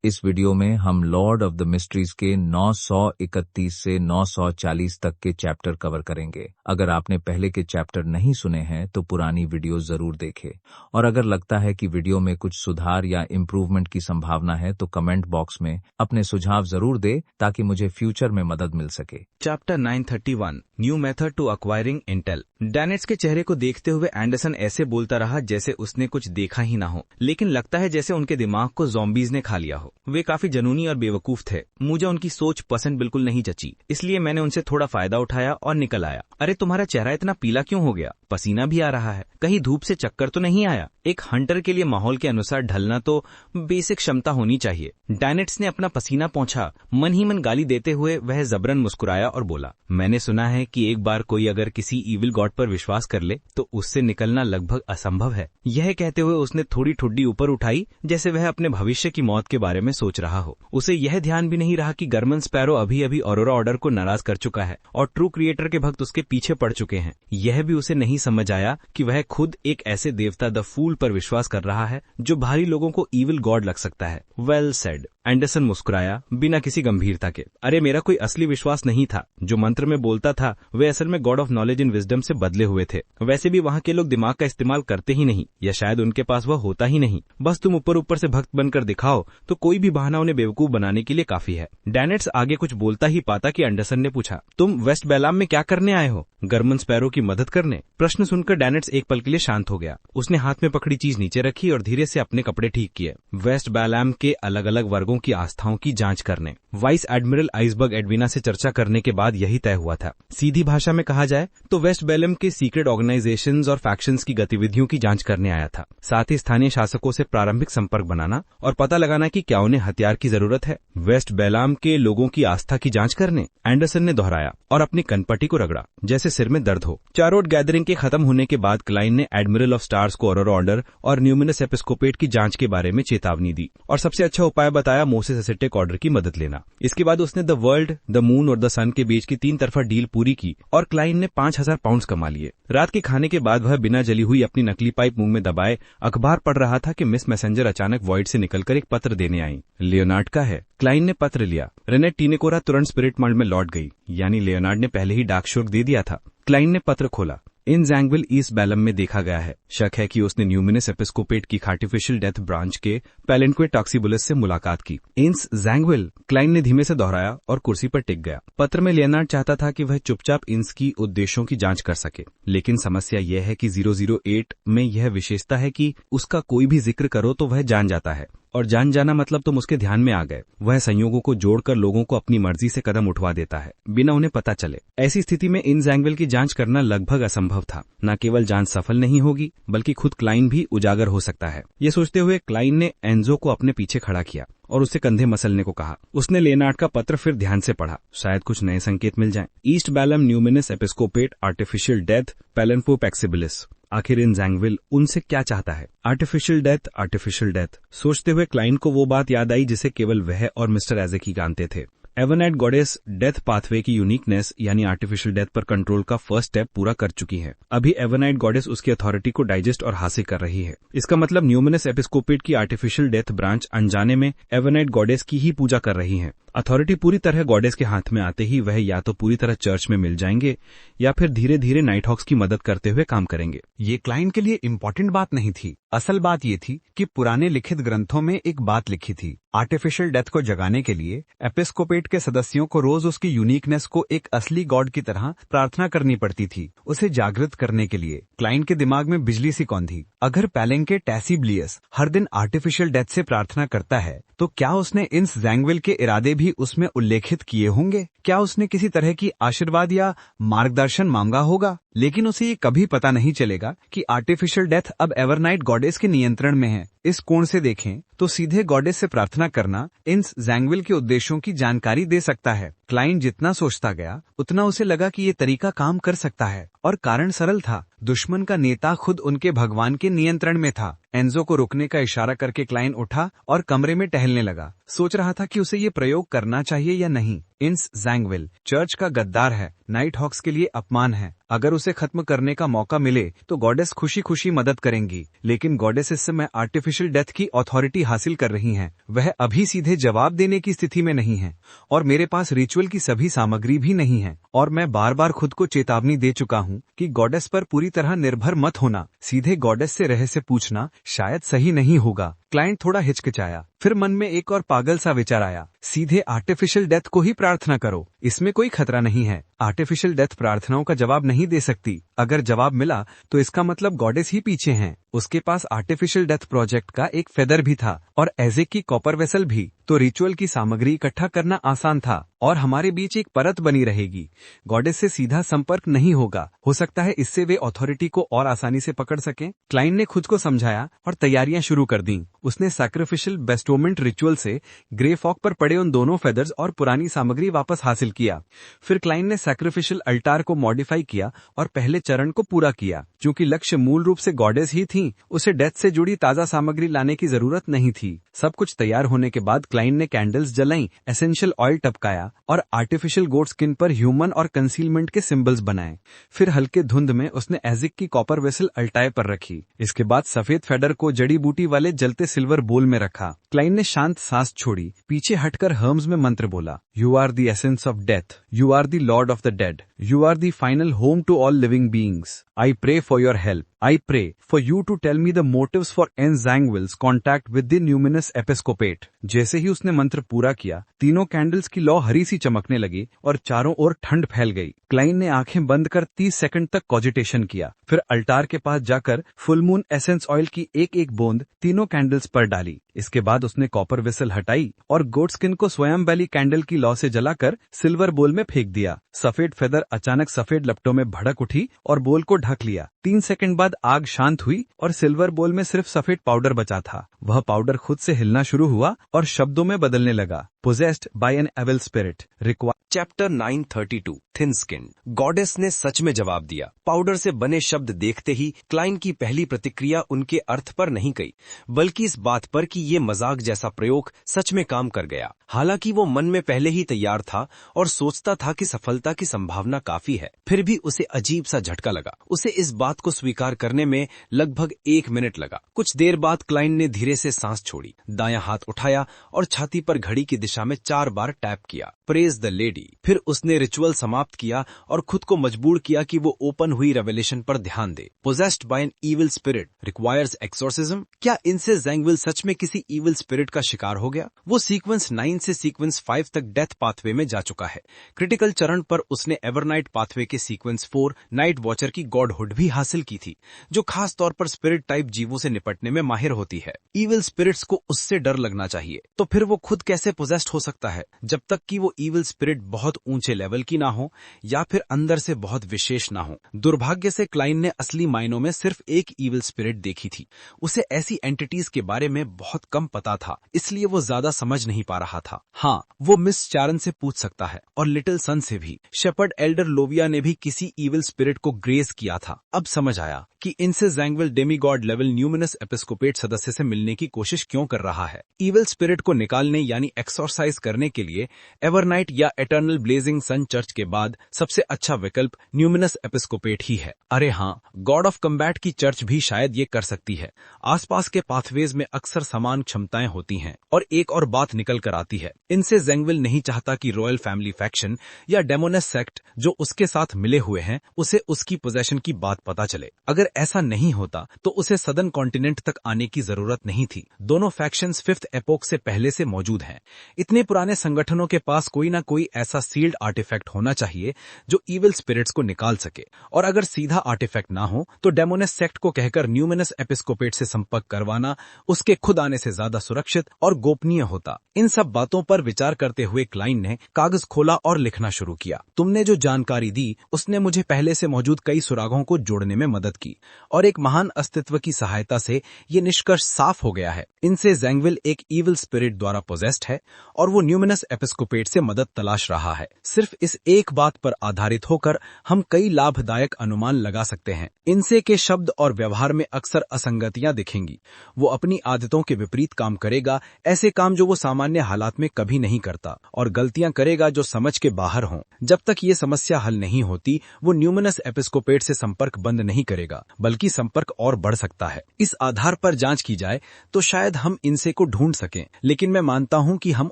इस वीडियो में हम लॉर्ड ऑफ द मिस्ट्रीज के 931 से 940 तक के चैप्टर कवर करेंगे। अगर आपने पहले के चैप्टर नहीं सुने हैं तो पुरानी वीडियो जरूर देखें, और अगर लगता है कि वीडियो में कुछ सुधार या इम्प्रूवमेंट की संभावना है तो कमेंट बॉक्स में अपने सुझाव जरूर दे ताकि मुझे फ्यूचर में मदद मिल सके। Chapter 931 new method to acquiring intel. डैनेट्स के चेहरे को देखते हुए एंडरसन ऐसे बोलता रहा जैसे उसने कुछ देखा ही ना हो, लेकिन लगता है जैसे उनके दिमाग को ज़ॉम्बीज ने खा लिया हो। वे काफी जुनूनी और बेवकूफ थे। मुझे उनकी सोच पसंद बिल्कुल नहीं जची, इसलिए मैंने उनसे थोड़ा फायदा उठाया और निकल आया। अरे तुम्हारा चेहरा इतना पीला क्यों हो गया? पसीना भी आ रहा है, कहीं धूप से चक्कर तो नहीं आया? एक हंटर के लिए माहौल के अनुसार ढलना तो बेसिक क्षमता होनी चाहिए। डैनेट्स ने अपना पसीना पोंछा। मन ही मन गाली देते हुए वह जबरन मुस्कुराया और बोला, मैंने सुना है कि एक बार कोई अगर किसी इविल गॉड पर विश्वास कर ले तो उससे निकलना लगभग असंभव है। यह कहते हुए उसने थोड़ी ठुड्डी ऊपर उठाई जैसे वह अपने भविष्य की मौत के बारे में सोच रहा हो। उसे यह ध्यान भी नहीं रहा कि गरमन स्पैरो अभी अभी ऑरोरा ऑर्डर को नाराज कर चुका है और ट्रू क्रिएटर के भक्त उसके पीछे पड़ चुके हैं। यह भी उसे नहीं समझ आया कि वह खुद एक ऐसे देवता द फूल पर विश्वास कर रहा है जो भारी लोगों को इविल गॉड लग सकता है। Well said. एंडरसन मुस्कुराया बिना किसी गंभीरता के। अरे मेरा कोई असली विश्वास नहीं था। जो मंत्र में बोलता था वे असल में God of knowledge and wisdom से बदले हुए थे। वैसे भी वहाँ के लोग दिमाग का इस्तेमाल करते ही नहीं, या शायद उनके पास वह होता ही नहीं। बस तुम ऊपर ऊपर से भक्त बनकर दिखाओ तो कोई भी बहाना उन्हें बेवकूफ बनाने के लिए काफी है। डैनेट्स आगे कुछ बोलता ही पाता कि एंडरसन ने पूछा, तुम वेस्ट बेलाम में क्या करने आए हो? गरमन स्पैरो की मदद करने? प्रश्न सुनकर डैनेट्स एक पल के लिए शांत हो गया। उसने हाथ में पकड़ी चीज नीचे रखी और धीरे से अपने कपड़े ठीक किए। वेस्ट बेलाम के अलग अलग वर्गों की आस्थाओं की जांच करने। वाइस एडमिरल आइसबर्ग एडविना से चर्चा करने के बाद यही तय हुआ था। सीधी भाषा में कहा जाए तो वेस्ट बेलम के सीक्रेट ऑर्गेनाइजेशंस और फैक्शंस की गतिविधियों की जांच करने आया था। साथ ही स्थानीय शासकों से प्रारंभिक संपर्क बनाना और पता लगाना कि क्या उन्हें हथियार की जरूरत है। वेस्ट बेलाम के लोगों की आस्था की जांच करने, एंडरसन ने दोहराया और अपनी कनपट्टी को रगड़ा जैसे सिर में दर्द हो। चारोट गैदरिंग के खत्म होने के बाद क्लाइन ने एडमिरल ऑफ स्टार्स को ऑरोरा ऑर्डर और न्यूमिनस एपिस्कोपेट की जांच के बारे में चेतावनी दी और सबसे अच्छा उपाय बताया मोसेस एसेटेक ऑर्डर की मदद लेना। इसके बाद उसने द वर्ल्ड, द मून और द सन के बीच की 3 तरफा डील पूरी की और क्लाइन ने 5000 पाउंड कमा लिए। रात के खाने के बाद वह बिना जली हुई अपनी नकली पाइप मुंह में दबाए अखबार पढ़ रहा था कि मिस मैसेंजर अचानक वॉइड से निकलकर एक पत्र देने आई। लियोनार्ड का है। क्लाइन ने पत्र लिया। रेनेट टीनेकोरा तुरंत स्पिरिट वर्ल्ड में लौट गई, यानी लियोनार्ड ने पहले ही डाक शुल्क दे दिया था। क्लाइन ने पत्र खोला। इन जैंगविल ईस्ट बेलम में देखा गया है। शक है कि उसने न्यूमिनस एपिस्कोपेट की आर्टिफिशियल डेथ ब्रांच के पैलेंक्वे टॉक्सिबुलस से मुलाकात की। इंस जैंगविल, क्लाइन ने धीमे से दोहराया और कुर्सी पर टिक गया। पत्र में लियोनार्ड चाहता था कि वह चुपचाप इंस की उद्देश्यों की जांच कर सके, लेकिन समस्या यह है कि 008 में यह विशेषता है कि उसका कोई भी जिक्र करो तो वह जान जाता है, और जान जाना मतलब तुम उसके ध्यान में आ गए। वह संयोगों को जोड़कर लोगों को अपनी मर्जी से कदम उठवा देता है बिना उन्हें पता चले। ऐसी स्थिति में इन जैंगविल की जांच करना लगभग असंभव था। न केवल जांच सफल नहीं होगी बल्कि खुद क्लाइन भी उजागर हो सकता है। ये सोचते हुए क्लाइन ने एंजो को अपने पीछे खड़ा किया और उसे कंधे मसलने को कहा। उसने लियोनार्ड का पत्र फिर ध्यान से पढ़ा, शायद कुछ नए संकेत मिल जाएं। ईस्ट बेलम न्यूमिनस एपिस्कोपेट आर्टिफिशियल डेथ पैलेंफो पैक्सिबिलिस। आखिर इन जैंगविल उनसे क्या चाहता है? Artificial death, artificial death. सोचते हुए क्लाइन को वो बात याद आई जिसे केवल वह और मिस्टर एजेक ही जानते थे। एवरनाइट गॉडेस डेथ पाथवे की यूनिकनेस यानी आर्टिफिशियल डेथ पर कंट्रोल का फर्स्ट स्टेप पूरा कर चुकी है। अभी एवरनाइट गॉडेस उसकी अथॉरिटी को डाइजेस्ट और हासिल कर रही है। इसका मतलब न्यूमिनस एपिस्कोपेट की आर्टिफिशियल डेथ ब्रांच अनजाने में एवरनाइट गॉडेस की ही पूजा कर रही है। अथॉरिटी पूरी तरह गॉडेस के हाथ में आते ही वह या तो पूरी तरह चर्च में मिल जाएंगे या फिर धीरे धीरे नाइट हॉक्स की मदद करते हुए काम करेंगे। ये क्लाइन के लिए इम्पोर्टेंट बात नहीं थी। असल बात ये थी कि पुराने लिखित ग्रंथों में एक बात लिखी थी, आर्टिफिशियल डेथ को जगाने के लिए एपिस्कोपेट के सदस्यों को रोज उसकी यूनिकनेस को एक असली गॉड की तरह प्रार्थना करनी पड़ती थी, उसे जागृत करने के लिए। क्लाइन के दिमाग में बिजली सी कौन थी। अगर पैलेंके टैसिब्लियस हर दिन आर्टिफिशियल डेथ से प्रार्थना करता है तो क्या उसने इंस जैंगविल के इरादे भी उसमें उल्लेखित किए होंगे? क्या उसने किसी तरह की आशीर्वाद या मार्गदर्शन मांगा होगा? लेकिन उसे ये कभी पता नहीं चलेगा कि आर्टिफिशियल डेथ अब एवरनाइट गॉडेस के नियंत्रण में है। इस कोण से देखें तो सीधे गॉडेस से प्रार्थना करना इंस जैंगविल के उद्देश्यों की जानकारी दे सकता है। क्लाइन जितना सोचता गया उतना उसे लगा कि ये तरीका काम कर सकता है, और कारण सरल था। दुश्मन का नेता खुद उनके भगवान के नियंत्रण में था। एंजो को रुकने का इशारा करके क्लाइन उठा और कमरे में टहलने लगा। सोच रहा था कि उसे ये प्रयोग करना चाहिए या नहीं। इंस जैंगविल चर्च का गद्दार है, नाइट हॉक्स के लिए अपमान है। अगर उसे खत्म करने का मौका मिले तो गॉडेस खुशी खुशी मदद करेंगी, लेकिन गॉडेस इस समय आर्टिफिशियल डेथ की अथॉरिटी हासिल कर रही हैं। वह अभी सीधे जवाब देने की स्थिति में नहीं है और मेरे पास रिचुअल की सभी सामग्री भी नहीं है। और मैं बार बार खुद को चेतावनी दे चुका हूँ कि गॉडेस पर पूरी तरह निर्भर मत होना। सीधे गॉडेस से रहस्य पूछना शायद सही नहीं होगा। क्लाइंट थोड़ा हिचकिचाया, फिर मन में एक और पागल सा विचार आया, सीधे आर्टिफिशियल डेथ को ही प्रार्थना करो, इसमें कोई खतरा नहीं है। आर्टिफिशियल डेथ प्रार्थनाओं का जवाब नहीं दे सकती। अगर जवाब मिला तो इसका मतलब गॉडेस ही पीछे हैं। उसके पास आर्टिफिशियल डेथ प्रोजेक्ट का एक फेदर भी था और एजेक की कॉपर वेसल भी, तो रिचुअल की सामग्री इकट्ठा करना आसान था और हमारे बीच एक परत बनी रहेगी। गॉडेस से सीधा संपर्क नहीं होगा, हो सकता है इससे वे अथॉरिटी को और आसानी से पकड़ सकें। क्लाइंट ने खुद को समझाया और तैयारियां शुरू कर दी। उसने सैक्रिफिशियल बेस्टोमेंट रिचुअल से ग्रे फॉक पर पड़े उन दोनों फेदर्स और पुरानी सामग्री वापस हासिल किया। फिर क्लाइंट ने सैक्रिफिशियल अल्टार को मॉडिफाई किया और पहले चरण को पूरा किया। क्योंकि लक्ष्य मूल रूप से गॉडेस ही थी, उसे डेथ से जुड़ी ताजा सामग्री लाने की जरूरत नहीं थी। सब कुछ तैयार होने के बाद क्लाइंट ने कैंडल्स जलाई, एसेंशियल ऑयल टपकाया और आर्टिफिशियल गोट स्किन पर ह्यूमन और कंसीलमेंट के सिंबल्स बनाए। फिर हल्के धुंध में उसने एजिक की कॉपर वेसल अल्टाए पर रखी। इसके बाद सफेद फेडर को जड़ी बूटी वाले जलते सिल्वर बोल में रखा। क्लाइंट ने शांत सांस छोड़ी, पीछे हटकर हर्म्स में मंत्र बोला, you are the essence of death, you are the lord of the dead, you are the final home to all living beings. I pray for your help, I pray for you to tell me the motives for N. Zangwill's contact with the numinous episcopate। जैसे ही उसने मंत्र पूरा किया, तीनों candles की लौ हरी सी चमकने लगी और चारों ओर ठंड फैल गई। क्लाइंट ने आंखें बंद कर 30 सेकंड तक कॉजिटेशन किया, फिर अल्टार के पास जाकर फुल मून एसेंस ऑयल की एक एक बूंद तीनों कैंडल्स पर डाली। इसके बाद उसने कॉपर वेसल हटाई और गोट स्किन को स्वयं बैली कैंडल की लौ से जलाकर सिल्वर बोल में फेंक दिया। सफेद फेदर अचानक सफेद लपटों में भड़क उठी और बोल को ढक लिया। 3 सेकंड बाद आग शांत हुई और सिल्वर बोल में सिर्फ सफेद पाउडर बचा था। वह पाउडर खुद से हिलना शुरू हुआ और शब्दों में बदलने लगा, possessed by an evil spirit require. Chapter 932 thin skin. Goddess ने सच में जवाब दिया। पाउडर से बने शब्द देखते ही क्लाइंट की पहली प्रतिक्रिया उनके अर्थ पर नहीं गई, बल्कि इस बात पर कि ये मजाक जैसा प्रयोग सच में काम कर गया। हालांकि वो मन में पहले ही तैयार था और सोचता था कि सफलता की संभावना काफी है, फिर भी उसे अजीब सा झटका लगा। उसे इस बात को स्वीकार करने में लगभग 1 मिनट लगा। कुछ देर बाद क्लाइंट ने धीरे से सांस छोड़ी, दायां हाथ उठाया और छाती पर घड़ी की दिशा में 4 बार टैप किया, प्रेज द लेडी। फिर उसने रिचुअल समाप्त किया और खुद को मजबूर किया कि वो ओपन हुई रेवलेशन पर ध्यान दे। Possessed by an evil spirit requires exorcism. क्या इनसे जैंगविल सच में किसी इविल स्पिरिट का शिकार हो गया? वो सीक्वेंस 9 से सीक्वेंस 5 तक डेथ पाथवे में जा चुका है। क्रिटिकल चरण पर उसने एवरनाइट पाथवे के सीक्वेंस 4 नाइट वॉचर की गॉडहुड भी हासिल की थी, जो खास तौर पर स्पिरिट टाइप जीवों से निपटने में माहिर होती है। इविल स्पिरिट्स को उससे डर लगना चाहिए, तो फिर वो खुद कैसे पोजेस्ड हो सकता है जब तक कि वो इविल स्पिरिट बहुत ऊंचे लेवल की ना हो या फिर अंदर से बहुत विशेष ना हो। दुर्भाग्य से क्लाइंट ने असली मायनों में सिर्फ एक इविल स्पिरिट देखी थी। उसे ऐसी एंटिटीज के बारे में बहुत कम पता था, इसलिए वो ज्यादा समझ नहीं पा रहा था। हाँ, वो मिस चारन से पूछ सकता है और लिटिल सन से भी। शेपर्ड एल्डर लोविया ने भी किसी इविल स्पिरिट को ग्रेस किया था। अब समझ आया कि इनसे जैंगविल डेमीगॉड लेवल न्यूमिनस एपिस्कोपेट सदस्य से मिलने की कोशिश क्यों कर रहा है। इविल स्पिरिट को निकालने यानी एक्सोरसाइज करने के लिए एवरनाइट या एटर्नल ब्लेजिंग सन चर्च के बाद सबसे अच्छा विकल्प न्यूमिनस एपिस्कोपेट ही है। अरे हाँ, गॉड ऑफ कम्बैट की चर्च भी शायद ये कर सकती है। आसपास के पाथवेज में अक्सर समान क्षमताएं होती हैं। और एक और बात निकल कर आती है, इनसे जैंगविल नहीं चाहता कि रॉयल फैमिली फैक्शन या डेमोनेस सेक्ट जो उसके साथ मिले हुए हैं उसे उसकी पोजेशन की बात पता चले। अगर ऐसा नहीं होता तो उसे सदर्न कॉन्टिनेंट तक आने की जरूरत नहीं थी। दोनों फैक्शंस 5th एपोक से पहले से मौजूद हैं। इतने पुराने संगठनों के पास कोई ना कोई ऐसा सील्ड आर्टिफैक्ट होना चाहिए जो इविल स्पिरिट्स को निकाल सके। और अगर सीधा आर्टिफैक्ट ना हो तो डेमोनेस सेक्ट को कहकर न्यूमिनस एपिस्कोपेट से संपर्क करवाना उसके खुद आने से ज्यादा सुरक्षित और गोपनीय होता। इन सब बातों पर विचार करते हुए क्लाइंट ने कागज खोला और लिखना शुरू किया। तुमने जो जानकारी दी उसने मुझे पहले से मौजूद कई सुरागों को जोड़ने में मदद की और एक महान अस्तित्व की सहायता से ये निष्कर्ष साफ हो गया है। इनसे जैंगविल एक इविल स्पिरिट द्वारा पोजेस्ड है और वो न्यूमिनस एपिस्कोपेट से मदद तलाश रहा है। सिर्फ इस एक बात पर आधारित होकर हम कई लाभदायक अनुमान लगा सकते हैं। इनसे के शब्द और व्यवहार में अक्सर असंगतियां दिखेंगी। वो अपनी आदतों के विपरीत काम करेगा, ऐसे काम जो वो सामान्य हालात में कभी नहीं करता, और गलतियां करेगा जो समझ के बाहर हों। जब तक ये समस्या हल नहीं होती, वो न्यूमिनस एपिस्कोपेट से संपर्क बंद नहीं करेगा, बल्कि संपर्क और बढ़ सकता है। इस आधार पर जांच की जाए तो शायद हम इनसे को ढूंढ सकें, लेकिन मैं मानता हूं कि हम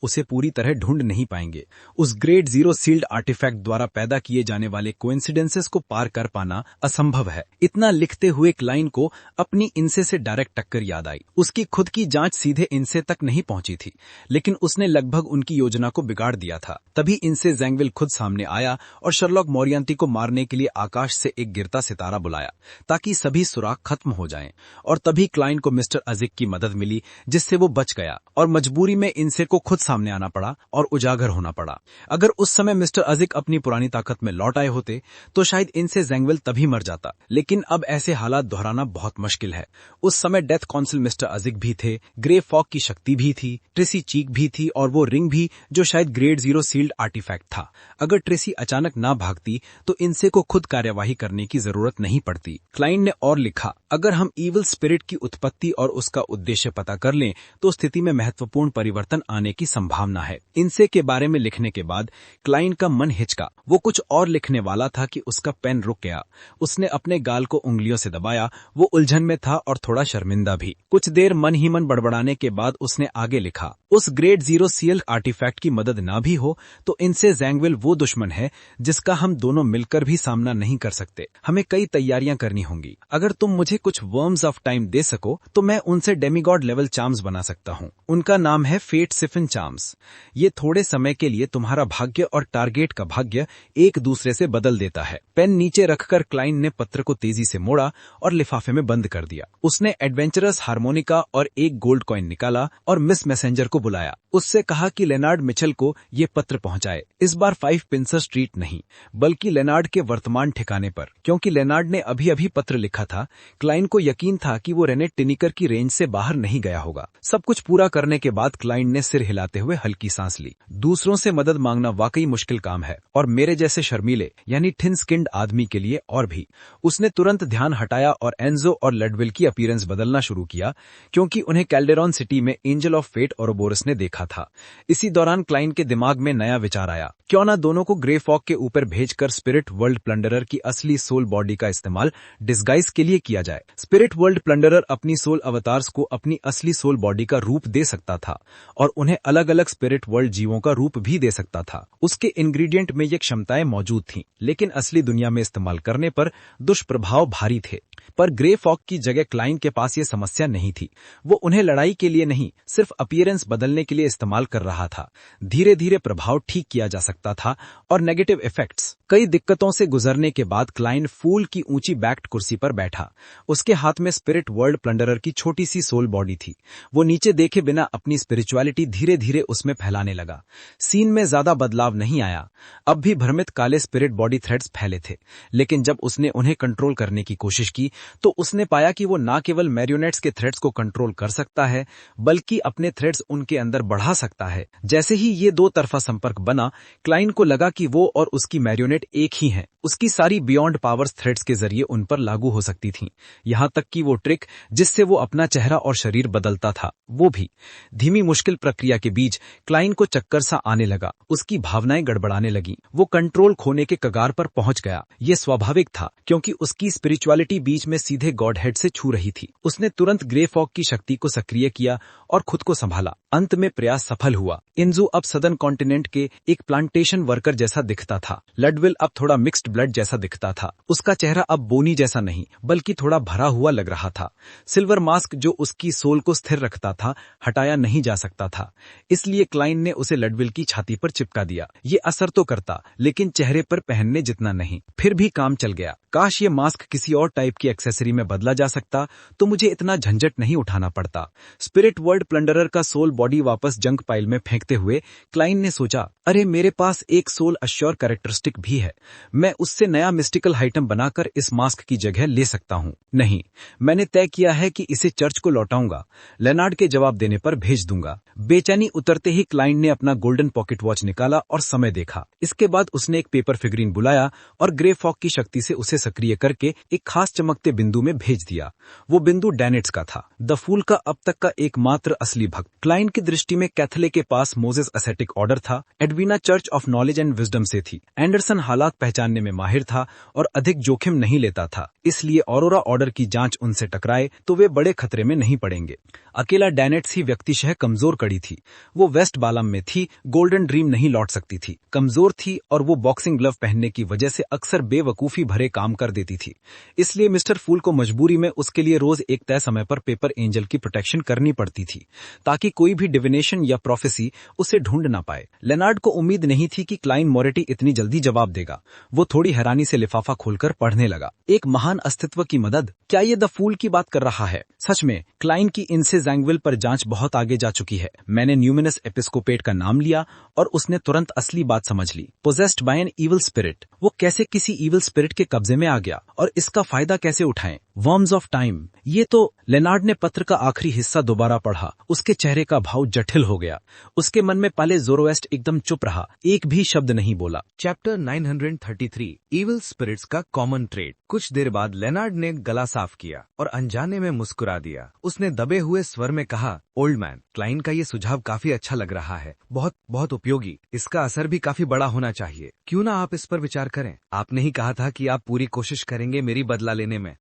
उसे पूरी तरह ढूंढ नहीं पाएंगे। उस ग्रेड 0 सील्ड आर्टिफैक्ट द्वारा पैदा किए जाने वाले कोइंसिडेंसेस को पार कर पाना असंभव है। इतना लिखते हुए क्लाइन को अपनी इनसे से डायरेक्ट टक्कर याद आई। उसकी खुद की जांच सीधे इनसे तक नहीं पहुंची थी, लेकिन उसने लगभग उनकी योजना को बिगाड़ दिया था। तभी इनसे जैंगविल खुद सामने आया और शर्लॉक मोरियंटी को मारने के लिए आकाश से एक गिरता सितारा बुलाया ताकि सभी सुराग खत्म हो जाएं। और तभी क्लाइन को मिस्टर अजिक की मदद मिली, जिससे वो बच गया और मजबूरी में इनसे को खुद सामने आना पड़ा और उजागर होना पड़ा। अगर उस समय मिस्टर अजिक अपनी पुरानी ताकत में लौट आए होते तो शायद इनसे जैंगविल तभी मर जाता, लेकिन अब ऐसे हालात दोहराना बहुत मुश्किल है। उस समय डेथ काउंसिल मिस्टर अजिक भी थे, ग्रे फॉग की शक्ति भी थी, ट्रेसी चीक भी थी और वो रिंग भी, जो शायद ग्रेड 0 सील्ड आर्टिफैक्ट था। अगर ट्रेसी अचानक ना भागती तो इनसे को खुद कार्यवाही करने की जरूरत नहीं पड़ती। क्लाइन ने और लिखा, अगर हम ईविल स्पिरिट की उत्पत्ति और उसका उद्देश्य पता कर लें तो स्थिति में महत्वपूर्ण परिवर्तन आने की संभावना है। इनसे के बारे में लिखने के बाद क्लाइन का मन हिचका। वो कुछ और लिखने वाला था कि उसका पेन रुक गया। उसने अपने गाल को उंगलियों से दबाया। वो उलझन में था और थोड़ा शर्मिंदा भी। कुछ देर मन ही मन बड़बड़ाने के बाद उसने आगे लिखा, उस ग्रेड 0 सील्ड आर्टिफैक्ट की मदद ना भी हो तो इनसे जैंगविल वो दुश्मन है जिसका हम दोनों मिलकर भी सामना नहीं कर सकते। हमें कई तैयारियां करनी होंगी। अगर तुम मुझे कुछ वर्म्स ऑफ टाइम दे सको तो मैं उनसे डेमीगॉड लेवल चार्म्स बना सकता हूँ। उनका नाम है फेट सिफिन चार्म्स। ये थोड़े समय के लिए तुम्हारा भाग्य और टारगेट का भाग्य एक दूसरे से बदल देता है। पेन नीचे रखकर क्लाइन ने पत्र को तेजी से मोड़ा और लिफाफे में बंद कर दिया। उसने एडवेंचरस हार्मोनिका और एक गोल्ड कॉइन निकाला और मिस मैसेंजर को बुलाया। उससे कहा कि लेनार्ड मिचेल को ये पत्र पहुंचाए। इस बार 5 पिंसर स्ट्रीट नहीं, बल्कि लेनार्ड के वर्तमान ठिकाने पर। क्योंकि लेनार्ड ने अभी अभी पत्र लिखा था, क्लाइन को यकीन था कि वो रेने टिनिकर की रेंज से बाहर नहीं गया होगा। सब कुछ पूरा करने के बाद क्लाइन ने सिर हिलाते हुए हल्की सांस ली। दूसरों से मदद मांगना वाकई मुश्किल काम है, और मेरे जैसे शर्मीले यानी थिन स्किन्ड आदमी के लिए और भी। उसने तुरंत ध्यान हटाया और एंजो और लडविल की अपीयरेंस बदलना शुरू किया, क्योंकि उन्हें कैल्डेरॉन सिटी में एंजल ऑफ फेट ओरोबोरस ने देखा था। इसी दौरान क्लाइन के दिमाग में नया विचार आया, क्यों ना दोनों को ग्रे फॉग के ऊपर भेजकर स्पिरिट वर्ल्ड प्लंडरर की असली सोल बॉडी का इस्तेमाल डिस्गाइज के लिए किया जाए। स्पिरिट वर्ल्ड प्लंडरर अपनी सोल अवतार्स को अपनी असली सोल बॉडी का रूप दे सकता था और उन्हें अलग अलग स्पिरिट वर्ल्ड जीवों का रूप भी दे सकता था। उसके इंग्रेडिएंट में ये क्षमताएं मौजूद थीं, लेकिन असली दुनिया में इस्तेमाल करने पर दुष्प्रभाव भारी थे। पर ग्रे फॉग की जगह क्लाइन के पास ये समस्या नहीं थी। वो उन्हें लड़ाई के लिए नहीं, सिर्फ अपीयरेंस बदलने के लिए इस्तेमाल कर रहा था। धीरे धीरे प्रभाव ठीक किया जा सकता था और नेगेटिव इफेक्ट्स। कई दिक्कतों से गुजरने के बाद क्लाइन फूल की ऊंची बैक्ड कुर्सी पर बैठा। उसके हाथ में स्पिरिट वर्ल्ड प्लंडरर की छोटी सी सोल बॉडी थी। वो नीचे देखे बिना अपनी स्पिरिचुअलिटी धीरे धीरे उसमें फैलाने लगा। सीन में ज्यादा बदलाव नहीं आया। अब भी भ्रमित काले स्पिरिट बॉडी थ्रेड्स फैले थे, लेकिन जब उसने उन्हें कंट्रोल करने की कोशिश की तो उसने पाया कि वो न केवल मैरियोनेट्स के थ्रेड्स को कंट्रोल कर सकता है, बल्कि अपने थ्रेड्स उनके अंदर बढ़ा सकता है। जैसे ही ये दो तरफा संपर्क बना, क्लाइन को लगा कि वो और उसकी मैरियोनेट एक ही हैं। उसकी सारी बियॉन्ड पावर्स थ्रेड्स के जरिए उन पर लागू हो सकती थीं, यहां तक कि वो ट्रिक जिससे वो अपना चेहरा और शरीर बदलता था, वो भी। धीमी मुश्किल प्रक्रिया के बीच क्लाइन को चक्कर सा आने लगा। उसकी भावनाएं गड़बड़ाने लगीं। वो कंट्रोल खोने के कगार पर पहुंच गया। ये स्वाभाविक था, क्योंकि उसकी स्पिरिचुअलिटी बीच में सीधे गॉड हेड से छू रही थी। उसने तुरंत ग्रे फॉग की शक्ति को सक्रिय किया और खुद को संभाला। अंत में प्रयास सफल हुआ। इंजू अब सदर्न कॉन्टिनेंट के एक प्लांटेशन वर्कर जैसा दिखता था। लडविल अब थोड़ा मिक्स्ड ब्लड जैसा दिखता था। उसका चेहरा अब बोनी जैसा नहीं, बल्कि थोड़ा भरा हुआ लग रहा था। सिल्वर मास्क जो उसकी सोल को स्थिर रखता था, हटाया नहीं जा सकता था। इसलिए क्लाइन ने उसे लडविल की छाती पर चिपका दिया। ये असर तो करता, लेकिन चेहरे पर पहनने जितना नहीं। फिर भी काम चल गया। काश ये मास्क किसी और टाइप की एक्सेसरी में बदला जा सकता तो मुझे इतना झंझट नहीं उठाना पड़ता। स्पिरिट वर्ल्ड प्लंडरर का सोल बॉडी बॉडी वापस जंक पाइल में फेंकते हुए क्लाइन ने सोचा, अरे मेरे पास एक सोल अश्योर कैरेक्टरिस्टिक भी है, मैं उससे नया मिस्टिकल आइटम बनाकर इस मास्क की जगह ले सकता हूँ। नहीं, मैंने तय किया है कि इसे चर्च को लौटाऊंगा, लेनार्ड के जवाब देने पर भेज दूंगा। बेचैनी उतरते ही क्लाइन ने अपना गोल्डन पॉकेट वॉच निकाला और समय देखा। इसके बाद उसने एक पेपर फिगरीन बुलाया और ग्रे फॉग की शक्ति से उसे सक्रिय करके एक खास चमकते बिंदु में भेज दिया। वो बिंदु डैनेट्स का था, द फूल का अब तक का एकमात्र असली भक्त। क्लाइन की दृष्टि में कैथले के पास मोजेस एसेटिक ऑर्डर था, Edwina church of knowledge and wisdom से थी। एंडरसन हालात पहचानने में माहिर था और अधिक जोखिम नहीं लेता था, इसलिए ऑरोरा ऑर्डर की जांच उनसे टकराए तो वे बड़े खतरे में नहीं पड़ेंगे। अकेला डैनेट्स ही व्यक्तिशः कमजोर कड़ी थी। वो वेस्ट बालम में थी, गोल्डन ड्रीम नहीं लौट सकती थी, कमजोर थी और वो बॉक्सिंग ग्लव पहनने की वजह से अक्सर बेवकूफी भरे काम कर देती थी। इसलिए मिस्टर फूल को मजबूरी में उसके लिए रोज एक तय समय पर पेपर एंजल की प्रोटेक्शन करनी पड़ती थी, ताकि कोई भी डिविनेशन या प्रोफेसी उसे ढूंढ ना पाए। लेनार्ड को उम्मीद नहीं थी कि क्लाइन मोरेटी इतनी जल्दी जवाब देगा। वो थोड़ी हैरानी से लिफाफा खोलकर पढ़ने लगा। एक महान अस्तित्व की मदद, क्या ये द फूल की बात कर रहा है? सच में क्लाइन की इनसे जैंगविल पर जांच बहुत आगे जा चुकी है। मैंने न्यूमिनस एपिस्कोपेट का नाम लिया और उसने तुरंत असली बात समझ ली। Possessed by an evil spirit. वो कैसे किसी इविल स्पिरिट के कब्जे में आ गया और इसका फायदा कैसे उठाएं? Worms of time. ये तो लेनार्ड ने पत्र का आखिरी हिस्सा दोबारा पढ़ा। उसके चेहरे का भाव जटिल हो गया। उसके मन में पहले ज़ोरोएस्ट एकदम चुप रहा, एक भी शब्द नहीं बोला। चैप्टर 933 इविल स्पिरिट्स का कॉमन ट्रेड। कुछ देर बाद लेनार्ड ने गला साफ किया और अनजाने में मुस्कुरा दिया। उसने दबे हुए स्वर में कहा, ओल्ड मैन, क्लाइन का ये सुझाव काफी अच्छा लग रहा है, बहुत बहुत उपयोगी। इसका असर भी काफी बड़ा होना चाहिए। क्यों ना आप इस पर विचार करें? आपने ही कहा था कि आप पूरी कोशिश करेंगे मेरी बदला लेने में।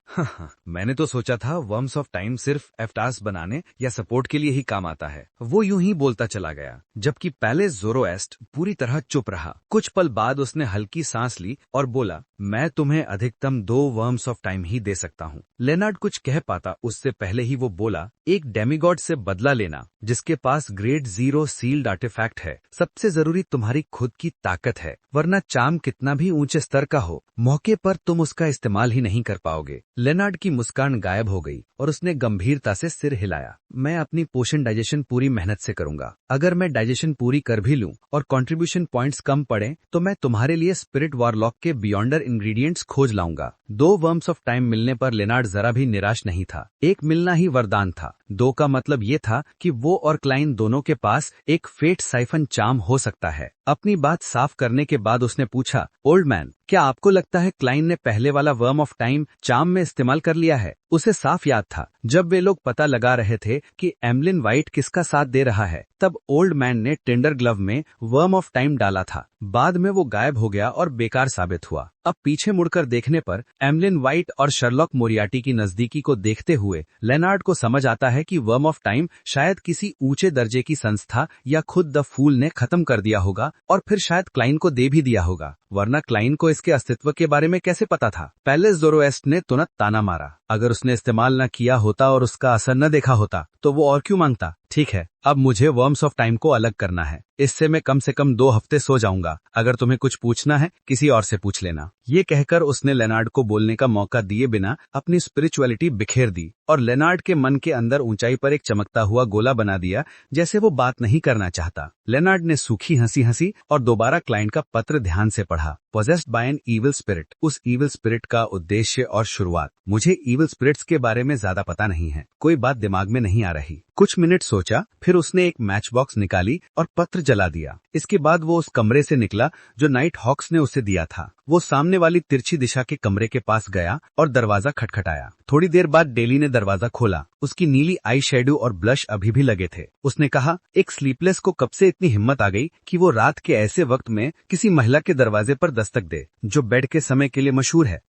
मैंने तो सोचा था वर्म्स ऑफ टाइम सिर्फ एफ्टास बनाने या सपोर्ट के लिए ही काम आता है। वो यूं ही बोलता चला गया, जबकि पहले ज़ोरोएस्ट पूरी तरह चुप रहा। कुछ पल बाद उसने हल्की सांस ली और बोला, मैं तुम्हें अधिकतम 2 वर्म्स ऑफ टाइम ही दे सकता हूँ। लेनार्ड कुछ कह पाता उससे पहले ही वो बोला, एक डेमिगॉड से बदला लेना जिसके पास ग्रेड 0 सील्ड आर्टिफैक्ट है, सबसे जरूरी तुम्हारी खुद की ताकत है, वरना चार्म कितना भी ऊंचे स्तर का हो, मौके पर तुम उसका इस्तेमाल ही नहीं कर पाओगे। लेनार्ड की मुस्कान गायब हो गई और उसने गंभीरता से सिर हिलाया। मैं अपनी पोषण डाइजेशन पूरी मेहनत से करूंगा। अगर मैं डाइजेशन पूरी कर भी लूं और कंट्रीब्यूशन पॉइंट्स कम पड़े तो मैं तुम्हारे लिए स्पिरिट वॉरलॉक के बियॉन्डर इंग्रेडिएंट्स खोज लाऊंगा। 2 वर्म्स ऑफ टाइम मिलने पर लेनार्ड जरा भी निराश नहीं था। एक मिलना ही वरदान था। 2 का मतलब ये था कि वो और क्लाइन दोनों के पास एक फेट साइफन चार्म हो सकता है। अपनी बात साफ करने के बाद उसने पूछा, ओल्ड मैन, क्या आपको लगता है क्लाइन ने पहले वाला वर्म ऑफ टाइम चार्म में इस्तेमाल कर लिया है? उसे साफ याद था, जब वे लोग पता लगा रहे थे कि एम्लिन वाइट किसका साथ दे रहा है, तब ओल्ड मैन ने टेंडर ग्लव में वर्म ऑफ टाइम डाला था। बाद में वो गायब हो गया और बेकार साबित हुआ। अब पीछे मुड़कर देखने पर एम्लिन वाइट और शर्लॉक मोरियार्टी की नजदीकी को देखते हुए लेनार्ड को समझ आता है कि वर्म ऑफ टाइम शायद किसी ऊंचे दर्जे की संस्था या खुद द फूल ने खत्म कर दिया होगा और फिर शायद क्लाइन को दे भी दिया होगा, वरना क्लाइन को इसके अस्तित्व के बारे में कैसे पता था? पहले ज़ोरोएस्ट ने तुरंत ताना मारा। अगर उसने इस्तेमाल न किया होता और उसका असर न देखा होता तो वो और क्यों मांगता? ठीक है, अब मुझे वर्म्स ऑफ टाइम को अलग करना है। इससे मैं कम से कम 2 हफ्ते सो जाऊंगा। अगर तुम्हें कुछ पूछना है किसी और से पूछ लेना। ये कहकर उसने लेनार्ड को बोलने का मौका दिए बिना अपनी स्पिरिचुअलिटी बिखेर दी और लेनार्ड के मन के अंदर ऊंचाई पर एक चमकता हुआ गोला बना दिया, जैसे वो बात नहीं करना चाहता। लेनार्ड ने सूखी हंसी हंसी और दोबारा क्लाइंट का पत्र ध्यान से पढ़ा। Possessed by an evil spirit. उस इविल स्पिरिट का उद्देश्य और शुरुआत। मुझे इविल स्पिरिट्स के बारे में ज्यादा पता नहीं है, कोई बात दिमाग में नहीं आ रही। कुछ मिनट सोचा, फिर उसने एक मैच बॉक्स निकाली और पत्र जला दिया। इसके बाद वो उस कमरे से निकला जो नाइट हॉक्स ने उसे दिया था। वो सामने वाली तिरछी दिशा के कमरे के पास गया और दरवाजा खटखटाया। थोड़ी देर बाद डेली ने दरवाजा खोला। उसकी नीली आई शेडो और ब्लश अभी भी लगे थे। उसने कहा, एक स्लीपलेस को कब से इतनी हिम्मत आ गई कि वो रात के ऐसे वक्त में किसी महिला के दरवाजे पर दस्तक दे जो बेड के समय के लिए मशहूर है।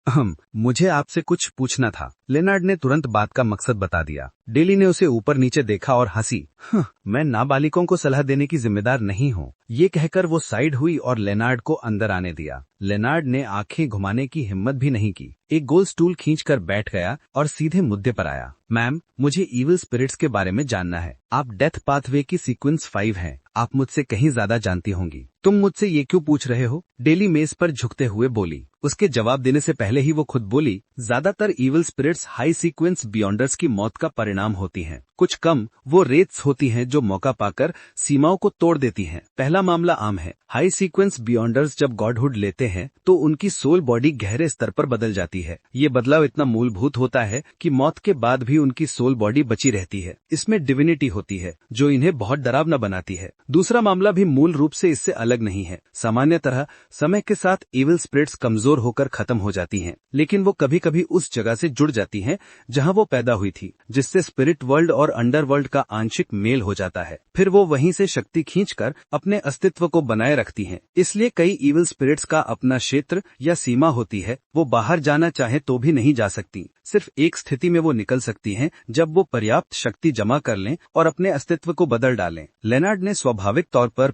मुझे आपसे कुछ पूछना था। लेनार्ड ने तुरंत बात का मकसद बता दिया। डेली ने उसे ऊपर नीचे देखा और हंसी। मैं नाबालिगों को सलाह देने की जिम्मेदार नहीं हूँ। ये कहकर वो साइड हुई और लेनार्ड को अंदर आने दिया। लेनार्ड ने आंखें घुमाने की हिम्मत भी नहीं की। एक गोल स्टूल खींचकर बैठ गया और सीधे मुद्दे पर आया। मैम, मुझे इविल स्पिरिट्स के बारे में जानना है। आप डेथ पाथवे की सीक्वेंस 5 हैं। आप मुझसे कहीं ज्यादा जानती होंगी। तुम मुझसे ये क्यों पूछ रहे हो? डेली मेज पर झुकते हुए बोली। उसके जवाब देने से पहले ही वो खुद बोली, ज्यादातर evil spirits high sequence beyonders की मौत का परिणाम होती हैं। कुछ कम वो रेट्स होती हैं जो मौका पाकर सीमाओं को तोड़ देती हैं। पहला मामला आम है। हाई सीक्वेंस बियॉन्डर्स जब गॉडहुड लेते हैं तो उनकी सोल बॉडी गहरे स्तर पर बदल जाती है। ये बदलाव इतना मूलभूत होता है कि मौत के बाद भी उनकी सोल बॉडी बची रहती है। इसमें डिविनिटी होती है जो इन्हें बहुत डरावना बनाती है। दूसरा मामला भी मूल रूप से इससे अलग नहीं है। सामान्यतः समय के साथ इविल स्पिरिट्स कमजोर होकर खत्म हो जाती हैं, लेकिन वो कभी कभी उस जगह से जुड़ जाती हैं जहां वो पैदा हुई थी, जिससे स्पिरिट वर्ल्ड और अंडरवर्ल्ड का आंशिक मेल हो जाता है। फिर वो वहीं से शक्ति खींचकर अपने अस्तित्व को बनाए रखती हैं। इसलिए कई इविल स्पिरिट्स का अपना क्षेत्र या सीमा होती है। वो बाहर जाना चाहे तो भी नहीं जा सकती। सिर्फ एक स्थिति में वो निकल सकती हैं, जब वो पर्याप्त शक्ति जमा कर लें और अपने अस्तित्व को बदल डालें। लेनार्ड ने स्वाभाविक तौर पर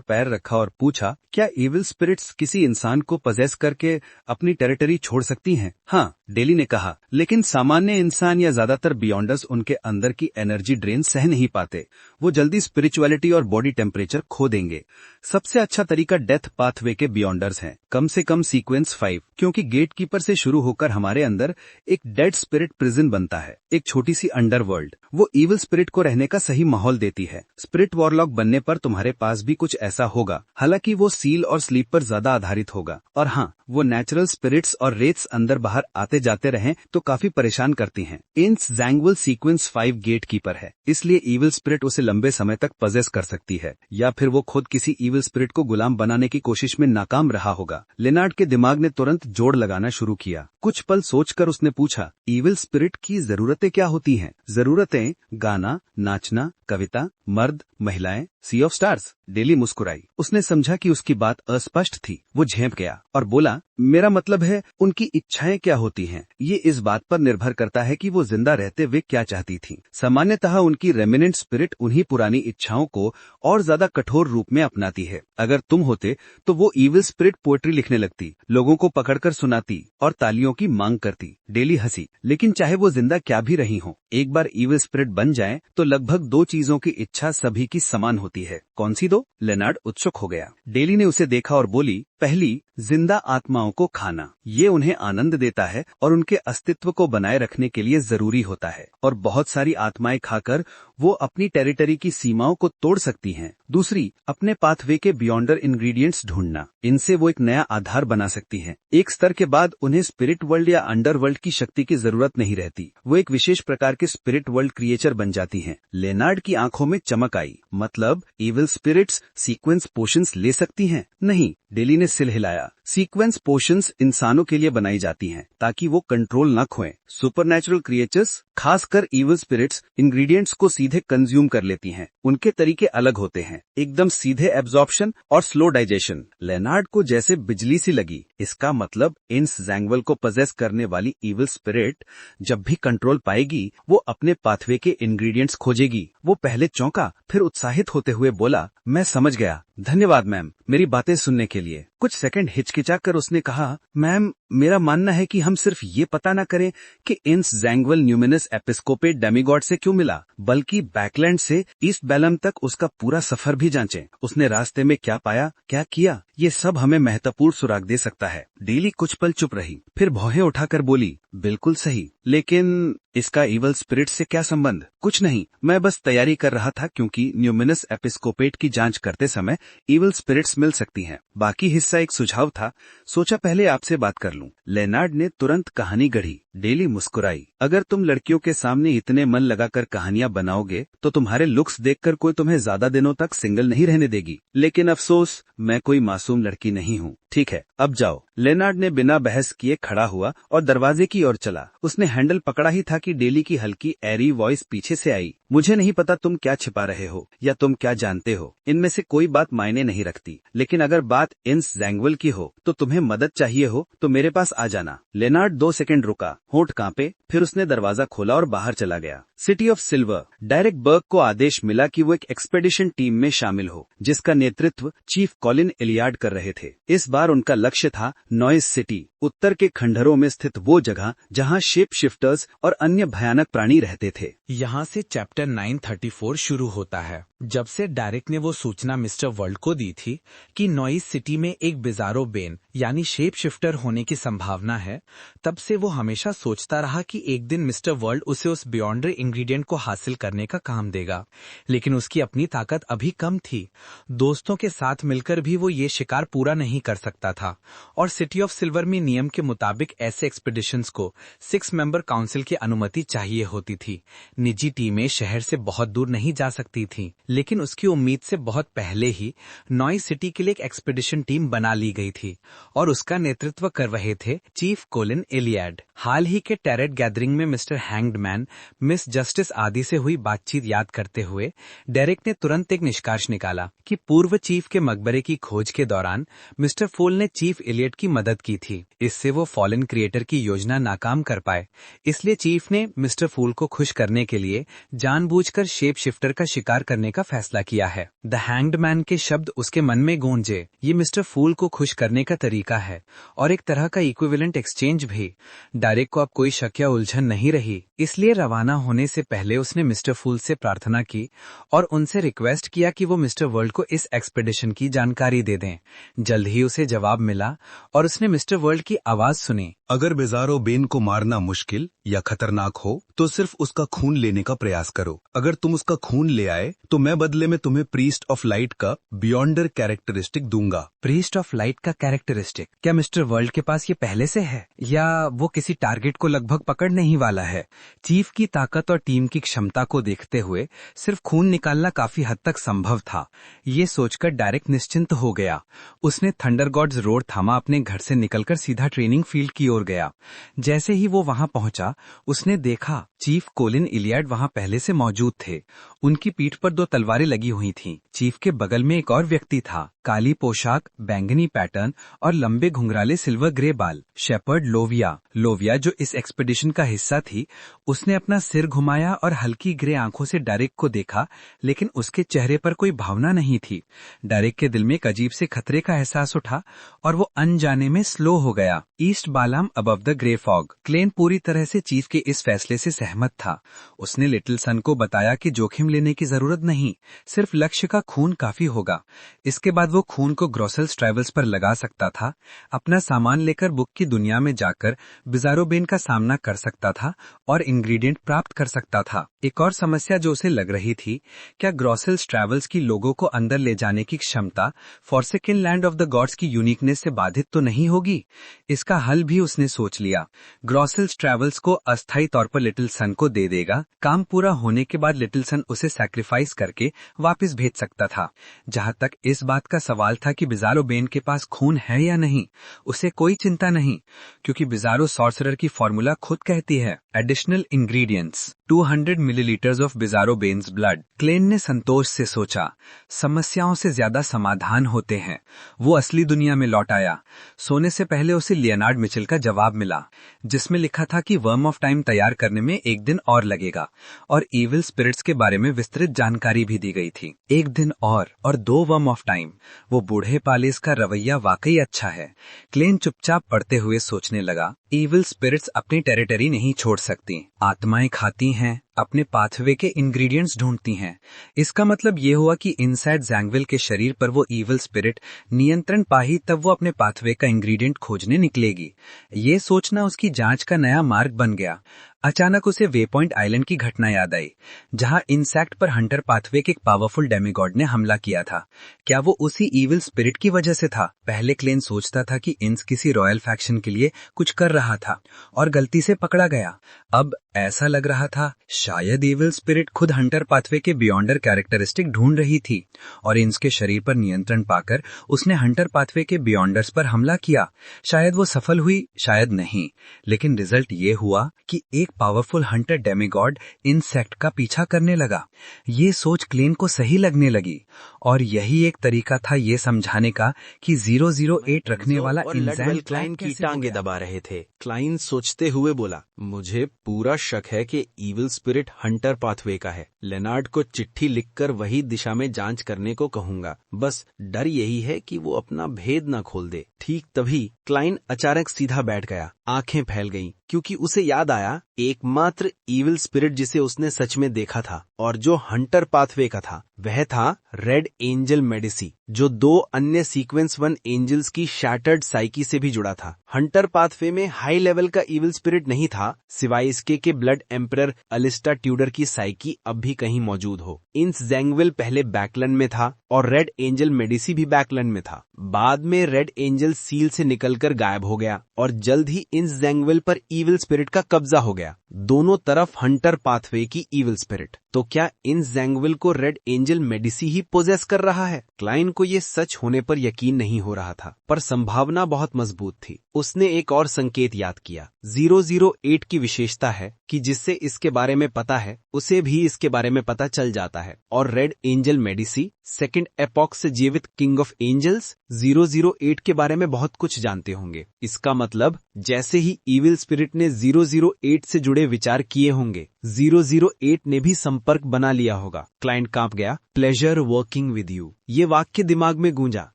पैर रखा और पूछा, क्या इविल स्पिरिट्स किसी इंसान को पजेस करके अपनी टेरिटरी छोड़ सकती हैं? हाँ, डेली ने कहा, लेकिन सामान्य इंसान या ज्यादातर बियॉन्डर्स उनके अंदर की एनर्जी ड्रेन सह नहीं पाते। वो जल्दी स्पिरिचुअलिटी और बॉडी टेम्परेचर खो देंगे। सबसे अच्छा तरीका डेथ पाथवे के बियॉन्डर्स हैं, कम से कम सीक्वेंस 5, क्योंकि गेटकीपर से शुरू होकर हमारे अंदर एक डेड स्पिरिट प्रिजन बनता है, एक छोटी सी अंडरवर्ल्ड। वो इविल स्पिरिट को रहने का सही माहौल देती है। स्पिरिट वॉरलॉक बनने पर तुम्हारे पास भी कुछ ऐसा होगा, हालांकि वो सील और स्लीप पर ज्यादा आधारित होगा। और हाँ, वो नेचुरल स्पिरिट्स और रेट्स अंदर बाहर आते जाते रहें तो काफी परेशान करती हैं। इंस जैंगवल सीक्वेंस 5 गेट कीपर है, इसलिए इविल स्पिरिट उसे लंबे समय तक पजेस कर सकती है, या फिर वो खुद किसी इविल स्पिरिट को गुलाम बनाने की कोशिश में नाकाम रहा होगा। लेनार्ड के दिमाग ने तुरंत जोड़ लगाना शुरू किया। कुछ पल सोचकर उसने पूछा, इविल स्पिरिट की जरूरतें क्या होती हैं? जरूरतें गाना, नाचना, कविता, मर्द, महिलाएं, सी ऑफ स्टार्स। डेली मुस्कुराई। उसने समझा कि उसकी बात अस्पष्ट थी। वो झेंप गया और बोला, मेरा मतलब है उनकी इच्छाएं क्या होती हैं? ये इस बात पर निर्भर करता है कि वो जिंदा रहते हुए क्या चाहती थीं। सामान्यतः उनकी रेमिनेंट स्पिरिट उन्हीं पुरानी इच्छाओं को और ज्यादा कठोर रूप में अपनाती है। अगर तुम होते तो वो इविल स्पिरिट पोएट्री लिखने लगती, लोगों को पकड़कर सुनाती और तालियों की मांग करती। डेली हंसी। लेकिन चाहे वो जिंदा क्या भी रही हो, एक बार इविल स्पिरिट बन जाए तो लगभग 2 चीजों की इच्छा सभी की समान होती है। कौन सी 2? लेनार्ड उत्सुक हो गया। डेली ने उसे देखा और बोली, पहली, जिंदा आत्माओं को खाना। ये उन्हें आनंद देता है और उनके अस्तित्व को बनाए रखने के लिए जरूरी होता है, और बहुत सारी आत्माएं खाकर वो अपनी टेरिटरी की सीमाओं को तोड़ सकती हैं। दूसरी, अपने पाथवे के बियॉन्डर इंग्रेडिएंट्स ढूंढना। इनसे वो एक नया आधार बना सकती हैं। एक स्तर के बाद उन्हें स्पिरिट वर्ल्ड या अंडरवर्ल्ड की शक्ति की जरूरत नहीं रहती। वो एक विशेष प्रकार के स्पिरिट वर्ल्ड क्रिएचर बन जाती हैं। लेनार्ड की आंखों में चमक आई। मतलब इविल स्पिरिट्स सीक्वेंस पोशंस ले सकती हैं? नहीं, डेली ने सिर हिलाया। सीक्वेंस पोशंस इंसानों के लिए बनाई जाती हैं ताकि वो कंट्रोल न खोएं। सुपरनैचुरल क्रिएचर्स, खासकर इविल स्पिरिट्स, इंग्रेडिएंट्स को सीधे कंज्यूम कर लेती हैं। उनके तरीके अलग होते हैं, एकदम सीधे एब्जॉर्प्शन और स्लो डाइजेशन। लेनार्ड को जैसे बिजली सी लगी। इसका मतलब इंस जैंगवल को पजेस करने वाली इविल स्पिरिट जब भी कंट्रोल पाएगी, वो अपने पाथवे के इंग्रेडिएंट्स खोजेगी। वो पहले चौंका, फिर उत्साहित होते हुए बोला, मैं समझ गया, धन्यवाद मैम मेरी बातें सुनने के लिए। कुछ सेकंड हिचकिचाकर उसने कहा, मैम मेरा मानना है कि हम सिर्फ ये पता न करें कि इंस जैंगवल न्यूमिनस एपिस्कोपेट डेमीगॉड से क्यों मिला, बल्कि बैकलैंड से ईस्ट बैलम तक उसका पूरा सफर भी जांचें। उसने रास्ते में क्या पाया, क्या किया, ये सब हमें महत्वपूर्ण सुराग दे सकता है। डेली कुछ पल चुप रही, फिर भौहें उठाकर बोली, बिल्कुल सही, लेकिन इसका इवल स्पिरिट से क्या संबंध? कुछ नहीं, मैं बस तैयारी कर रहा था, क्योंकि न्यूमिनस एपिस्कोपेट की जांच करते समय इवल स्पिरिट्स मिल सकती हैं। बाकी हिस्सा एक सुझाव था, सोचा पहले आपसे बात कर लूं। लेनार्ड ने तुरंत कहानी गढ़ी। डेली मुस्कुराई। अगर तुम लड़कियों के सामने इतने मन लगाकर कहानियां बनाओगे तो तुम्हारे लुक्स देखकर कोई तुम्हें ज्यादा दिनों तक सिंगल नहीं रहने देगी। लेकिन अफसोस, मैं कोई मासूम लड़की नहीं हूँ। ठीक है, अब जाओ। लेनार्ड ने बिना बहस किए खड़ा हुआ और दरवाजे की ओर चला। उसने हैंडल पकड़ा ही था कि डेली की हल्की एरी वॉइस पीछे से आई, मुझे नहीं पता तुम क्या छिपा रहे हो या तुम क्या जानते हो, इनमें से कोई बात मायने नहीं रखती, लेकिन अगर बात इंस जैंगवल की हो तो तुम्हें मदद चाहिए हो तो मेरे पास आ जाना। लेनार्ड 2 सेकंड रुका, होंठ कांपे, फिर उसने दरवाजा खोला और बाहर चला गया। सिटी ऑफ सिल्वर, डायरेक्ट बर्ग को आदेश मिला कि वो एक एक्सपेडिशन टीम में शामिल हो, जिसका नेतृत्व चीफ कॉलिन एलियार्ड कर रहे थे। इस बार उनका लक्ष्य था नॉइस सिटी, उत्तर के खंडहरों में स्थित वो जगह जहां शेप शिफ्टर्स और अन्य भयानक प्राणी रहते थे। यहाँ से चैप्टर 934 शुरू होता है। जब से डायरेक्ट ने वो सूचना मिस्टर वर्ल्ड को दी थी कि नॉइस सिटी में एक बिजारो बेन यानी शेप शिफ्टर होने की संभावना है, तब से वो हमेशा सोचता रहा कि एक दिन मिस्टर वर्ल्ड उसे उस बियॉन्डर इंग्रेडिएंट को हासिल करने का काम देगा, लेकिन उसकी अपनी ताकत अभी कम थी। दोस्तों के साथ मिलकर भी वो ये शिकार पूरा नहीं कर सकता था, और सिटी ऑफ सिल्वर में नियम के मुताबिक ऐसे एक्सपीडिशंस को 6 मेंबर काउंसिल की अनुमति चाहिए होती थी। निजी टीमें शहर से बहुत दूर नहीं जा सकती थी, लेकिन उसकी उम्मीद से बहुत पहले ही नॉइज सिटी के लिए एक एक्सपीडिशन टीम बना ली गई थी, और उसका नेतृत्व कर रहे थे चीफ कोलिन इलियड। हाल ही के टेरेट गैदरिंग में mister hanged man, miss justice आदि से हुई बातचीत याद करते हुए डेरेक ने तुरंत एक निष्कर्ष निकाला कि पूर्व चीफ के मकबरे की खोज के दौरान मिस्टर फूल ने चीफ इलियड की मदद की थी। इससे वो फॉलन क्रिएटर की योजना नाकाम कर पाए। इसलिए चीफ ने मिस्टर फूल को खुश करने के लिए जानबूझकर शेप शिफ्टर का शिकार करने का फैसला किया है। द हैंग्ड मैन के शब्द उसके मन में गूंजे। ये मिस्टर फूल को खुश करने का तरीका है, और एक तरह का इक्विवेलेंट एक्सचेंज भी। डायरेक्ट को अब कोई शक या उलझन नहीं रही, इसलिए रवाना होने से पहले उसने मिस्टर फूल से प्रार्थना की और उनसे रिक्वेस्ट किया कि वो मिस्टर वर्ल्ड को इस एक्सपेडिशन की जानकारी दे दें। जल्द ही उसे जवाब मिला और उसने मिस्टर वर्ल्ड की आवाज सुनी। अगर बिजारो बेन को मारना मुश्किल या खतरनाक हो तो सिर्फ उसका खून लेने का प्रयास करो। अगर तुम उसका खून ले आए तो मैं बदले में तुम्हें प्रीस्ट ऑफ लाइट का बियॉन्डर कैरेक्टरिस्टिक दूंगा। प्रीस्ट ऑफ लाइट का कैरेक्टरिस्टिक क्या मिस्टर वर्ल्ड के पास ये पहले से है, या वो किसी टारगेट को लगभग पकड़ने ही वाला है? चीफ की ताकत और टीम की क्षमता को देखते हुए सिर्फ खून निकालना काफी हद तक संभव था। ये सोचकर डायरेक्ट निश्चिंत हो गया। उसने थंडर गॉड्स रोड थामा, अपने घर से निकलकर सीधा ट्रेनिंग फील्ड की ओर गया। जैसे ही वो वहां पहुंचा, उसने देखा चीफ कोलिन इलियड वहां पहले से मौजूद थे। उनकी पीठ पर 2 तलवारें लगी हुई थीं। चीफ के बगल में एक और व्यक्ति था, काली पोशाक, बैंगनी पैटर्न और लंबे घुंघराले सिल्वर ग्रे बाल। शेपर्ड लोविया जो इस एक्सपेडिशन का हिस्सा थी, उसने अपना सिर घुमाया और हल्की ग्रे आंखों से डायरेक को देखा, लेकिन उसके चेहरे पर कोई भावना नहीं थी। डायरेक के दिल में एक अजीब से खतरे का एहसास उठा और वो अनजाने में स्लो हो गया। ईस्ट बालाम above the grey fog. Klein पूरी तरह से चीफ के इस फैसले से सहमत था। उसने लिटिल सन को बताया कि जोखिम लेने की जरूरत नहीं, सिर्फ लक्ष्य का खून काफी होगा। इसके बाद वो खून को ग्रोसेल्स ट्रैवल्स पर लगा सकता था, अपना सामान लेकर बुक की दुनिया में जाकर बिजारो बेन का सामना कर सकता था और इंग्रेडिएंट प्राप्त कर सकता था। एक और समस्या जो उसे लग रही थी, क्या ग्रोसेल्स ट्रैवल्स की लोगों को अंदर ले जाने की क्षमता forsaken land of the gods की यूनिकनेस से बाधित तो नहीं होगी? इसका हल भी उसने सोच लिया। ग्रोसेल्स ट्रैवल्स को अस्थायी तौर पर लिटिल सन को दे देगा। काम पूरा होने के बाद लिटिल सन उसे सैक्रिफाइस करके वापस भेज सकता था। जहां तक इस बात का सवाल था कि बिजारो बेन के पास खून है या नहीं, उसे कोई चिंता नहीं, क्योंकि बिजारो सॉर्सरर की फॉर्मूला खुद कहती है, एडिशनल इंग्रेडिएंट्स 200 मिलीलीटर्स ऑफ बिजारो बेन्स ब्लड। क्लेन ने संतोष से सोचा, समस्याओं से ज्यादा समाधान होते हैं। वो असली दुनिया में लौट आया। सोने से पहले उसे लियोनार्ड मिचेल का जवाब मिला, जिसमें लिखा था कि वर्म ऑफ टाइम तैयार करने में 1 दिन और लगेगा, और इविल स्पिरिट्स के बारे में विस्तृत जानकारी भी दी गई थी। 1 दिन और 2 वर्म ऑफ टाइम। वो बूढ़े पालिस का रवैया वाकई अच्छा है। क्लेन चुपचाप पढ़ते हुए सोचने लगा, इविल स्पिरिट्स अपनी टेरिटरी नहीं छोड़ सकती। आत्माएं खाती हैं, अपने पाथवे के इंग्रेडिएंट्स ढूंढती हैं। इसका मतलब ये हुआ कि इनसाइड जैंगविल के शरीर पर वो इविल स्पिरिट नियंत्रण पाही, तब वो अपने पाथवे का इंग्रेडिएंट खोजने निकलेगी। ये सोचना उसकी जांच का नया मार्ग बन गया। अचानक उसे वेपॉइंट आइलैंड की घटना याद आई, जहां इंसेक्ट पर हंटर पाथवे के एक पावरफुल डेमिगॉड ने हमला किया था। क्या वो उसी इविल स्पिरिट की वजह से था? पहले क्लेन सोचता था कि इंस किसी रॉयल फैक्शन के लिए कुछ कर रहा था और गलती से पकड़ा गया। अब ऐसा लग रहा था शायद इविल स्पिरिट खुद हंटर पाथवे के बियॉन्डर कैरेक्टरिस्टिक ढूंढ रही थी, और इंस के शरीर पर नियंत्रण पाकर उसने हंटर पाथवे के बियॉन्डर्स पर हमला किया। शायद वो सफल हुई, शायद नहीं, लेकिन रिजल्ट ये हुआ कि एक पावरफुल हंटर डेमिगॉड इंसेक्ट का पीछा करने लगा। ये सोच क्लेन को सही लगने लगी, और यही एक तरीका था ये समझाने का कि 008 रखने वाला इंसान क्लाइन की टांगे दबा रहे थे। क्लाइन सोचते हुए बोला, मुझे पूरा शक है कि इविल स्पिरिट हंटर पाथवे का है। लेनार्ड को चिट्ठी लिखकर वही दिशा में जांच करने को कहूंगा। बस डर यही है कि वो अपना भेद न खोल दे। ठीक तभी क्लाइन अचानक सीधा बैठ गया। आंखें फैल गईं, क्योंकि उसे याद आया एकमात्र इविल स्पिरिट जिसे उसने सच में देखा था और जो हंटर पाथवे का था, वह था रेड एंजल मेडिसी। जो 2 अन्य सीक्वेंस 1 एंजल्स की शैटर्ड साइकी से भी जुड़ा था। हंटर पाथवे में हाई लेवल का इविल स्पिरिट नहीं था, सिवाय इसके कि ब्लड एम्परर अलिस्टा ट्यूडर की साइकी अब भी कहीं मौजूद हो। इंस जैंगविल पहले बैकलैंड में था और रेड एंजल मेडिसी भी बैकलैंड में था। बाद में रेड एंजल सील से निकलकर गायब हो गया और जल्द ही इंस जैंगविल पर इविल स्पिरिट का कब्जा हो गया। दोनों तरफ हंटर पाथवे की इविल स्पिरिट। तो क्या इंस जैंगविल को रेड एंजल मेडिसी ही पोजेस कर रहा है? क्लाइन को यह सच होने पर यकीन नहीं हो रहा था, पर संभावना बहुत मजबूत थी। उसने एक और संकेत याद किया। 008 की विशेषता है कि जिससे इसके बारे में पता है उसे भी इसके बारे में पता चल जाता है, और red angel Medici second epoch से जीवित किंग ऑफ एंजल्स 008 के बारे में बहुत कुछ जानते होंगे। इसका मतलब जैसे ही इविल स्पिरिट ने 008 से जुड़े विचार किए होंगे, 008 ने भी संपर्क बना लिया होगा। क्लाइंट कांप गया। प्लेजर वर्किंग विद यू, ये वाक्य दिमाग में गूंजा,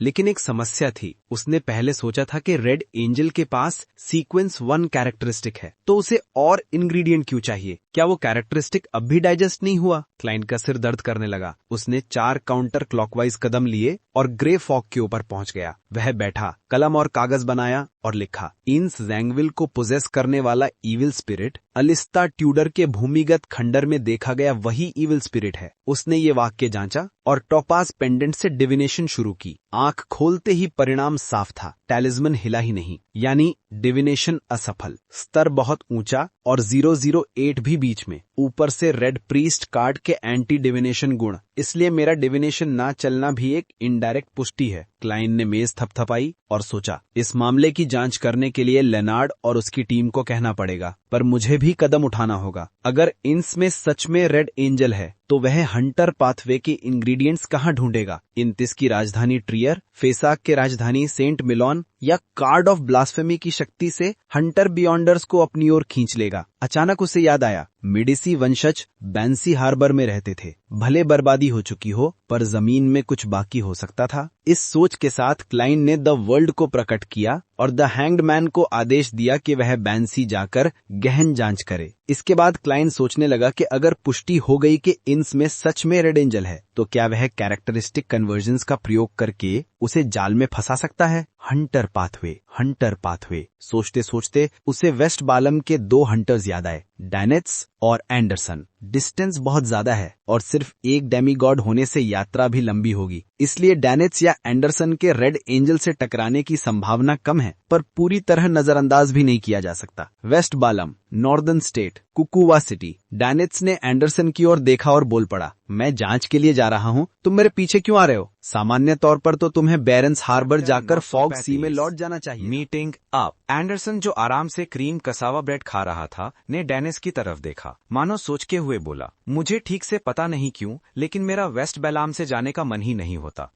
लेकिन एक समस्या थी। उसने पहले सोचा था कि रेड एंजल के पास सीक्वेंस 1 कैरेक्टरिस्टिक है, तो उसे और इंग्रेडिएंट क्यों चाहिए? क्या वो कैरेक्टरिस्टिक अब भी डाइजेस्ट नहीं हुआ? क्लाइंट का सिर दर्द करने लगा। उसने 4 काउंटर क्लॉकवाइज कदम लिए और ग्रे फॉग के ऊपर पहुंच गया। वह बैठा, कलम और कागज बनाया और लिखा। इंस जैंगविल को पोजेस करने वाला इविल स्पिरिट अलिस्ता ट्यूडर के भूमिगत खंडर में देखा गया वही इविल स्पिरिट है। उसने ये वाक्य जांचा और टोपाज पेंडेंट से डिविनेशन शुरू की। आंख खोलते ही परिणाम साफ था, टैलिस्मन हिला ही नहीं, यानी डिविनेशन असफल। स्तर बहुत ऊंचा और 008 भी बीच में। ऊपर से रेड प्रीस्ट कार्ड के एंटी डिविनेशन गुण, इसलिए मेरा डिविनेशन ना चलना भी एक इनडायरेक्ट पुष्टि है। क्लाइन ने मेज थपथपाई और सोचा, इस मामले की जांच करने के लिए लेनार्ड और उसकी टीम को कहना पड़ेगा, पर मुझे भी कदम उठाना होगा। अगर इंस में सच में रेड एंजल है तो वह हंटर पाथवे के इंग्रेडिएंट्स कहां ढूंढेगा? इंतिस की राजधानी ट्रियर, फेसाक के राजधानी सेंट मिलोन, या कार्ड ऑफ ब्लास्फेमी की शक्ति से हंटर बियॉन्डर्स को अपनी ओर खींच लेगा? अचानक उसे याद आया, मेडिसी वंशज बैंसी हार्बर में रहते थे। भले बर्बादी हो चुकी हो, पर जमीन में कुछ बाकी हो सकता था। इस सोच के साथ क्लाइन ने द वर्ल्ड को प्रकट किया और द हैंग्ड मैन को आदेश दिया कि वह बैंसी जाकर गहन जांच करे। इसके बाद क्लाइन सोचने लगा कि अगर पुष्टि हो गई कि इंस में सच में रेड एंजल है, तो क्या वह कैरेक्टरिस्टिक कन्वर्जन्स का प्रयोग करके उसे जाल में फंसा सकता है? Hunter pathway, Hunter pathway. सोचते सोचते उसे वेस्ट बालम के 2 हंटर्स याद आए, डैनेट्स और एंडरसन। डिस्टेंस बहुत ज्यादा है और सिर्फ एक डेमीगॉड होने से यात्रा भी लंबी होगी, इसलिए डैनेट्स या एंडरसन के रेड एंजल से टकराने की संभावना कम है, पर पूरी तरह नजरअंदाज भी नहीं किया जा सकता। वेस्ट बालम, नॉर्दर्न स्टेट, कुकुवा सिटी। डैनेट्स ने एंडरसन की ओर देखा और बोल पड़ा, मैं जांच के लिए जा रहा हूँ, तुम मेरे पीछे क्यों आ रहे हो? सामान्य तौर पर तो तुम्हें बैरन्स हार्बर जाकर फॉग सी में लौट जाना चाहिए। Meeting up. एंडरसन, जो आराम से क्रीम कसावा ब्रेड खा रहा था, ने डेनिस की तरफ देखा, मानो सोचते हुए बोला, मुझे ठीक से पता नहीं क्यों, लेकिन मेरा वेस्ट बेलाम से जाने का मन ही नहीं होता।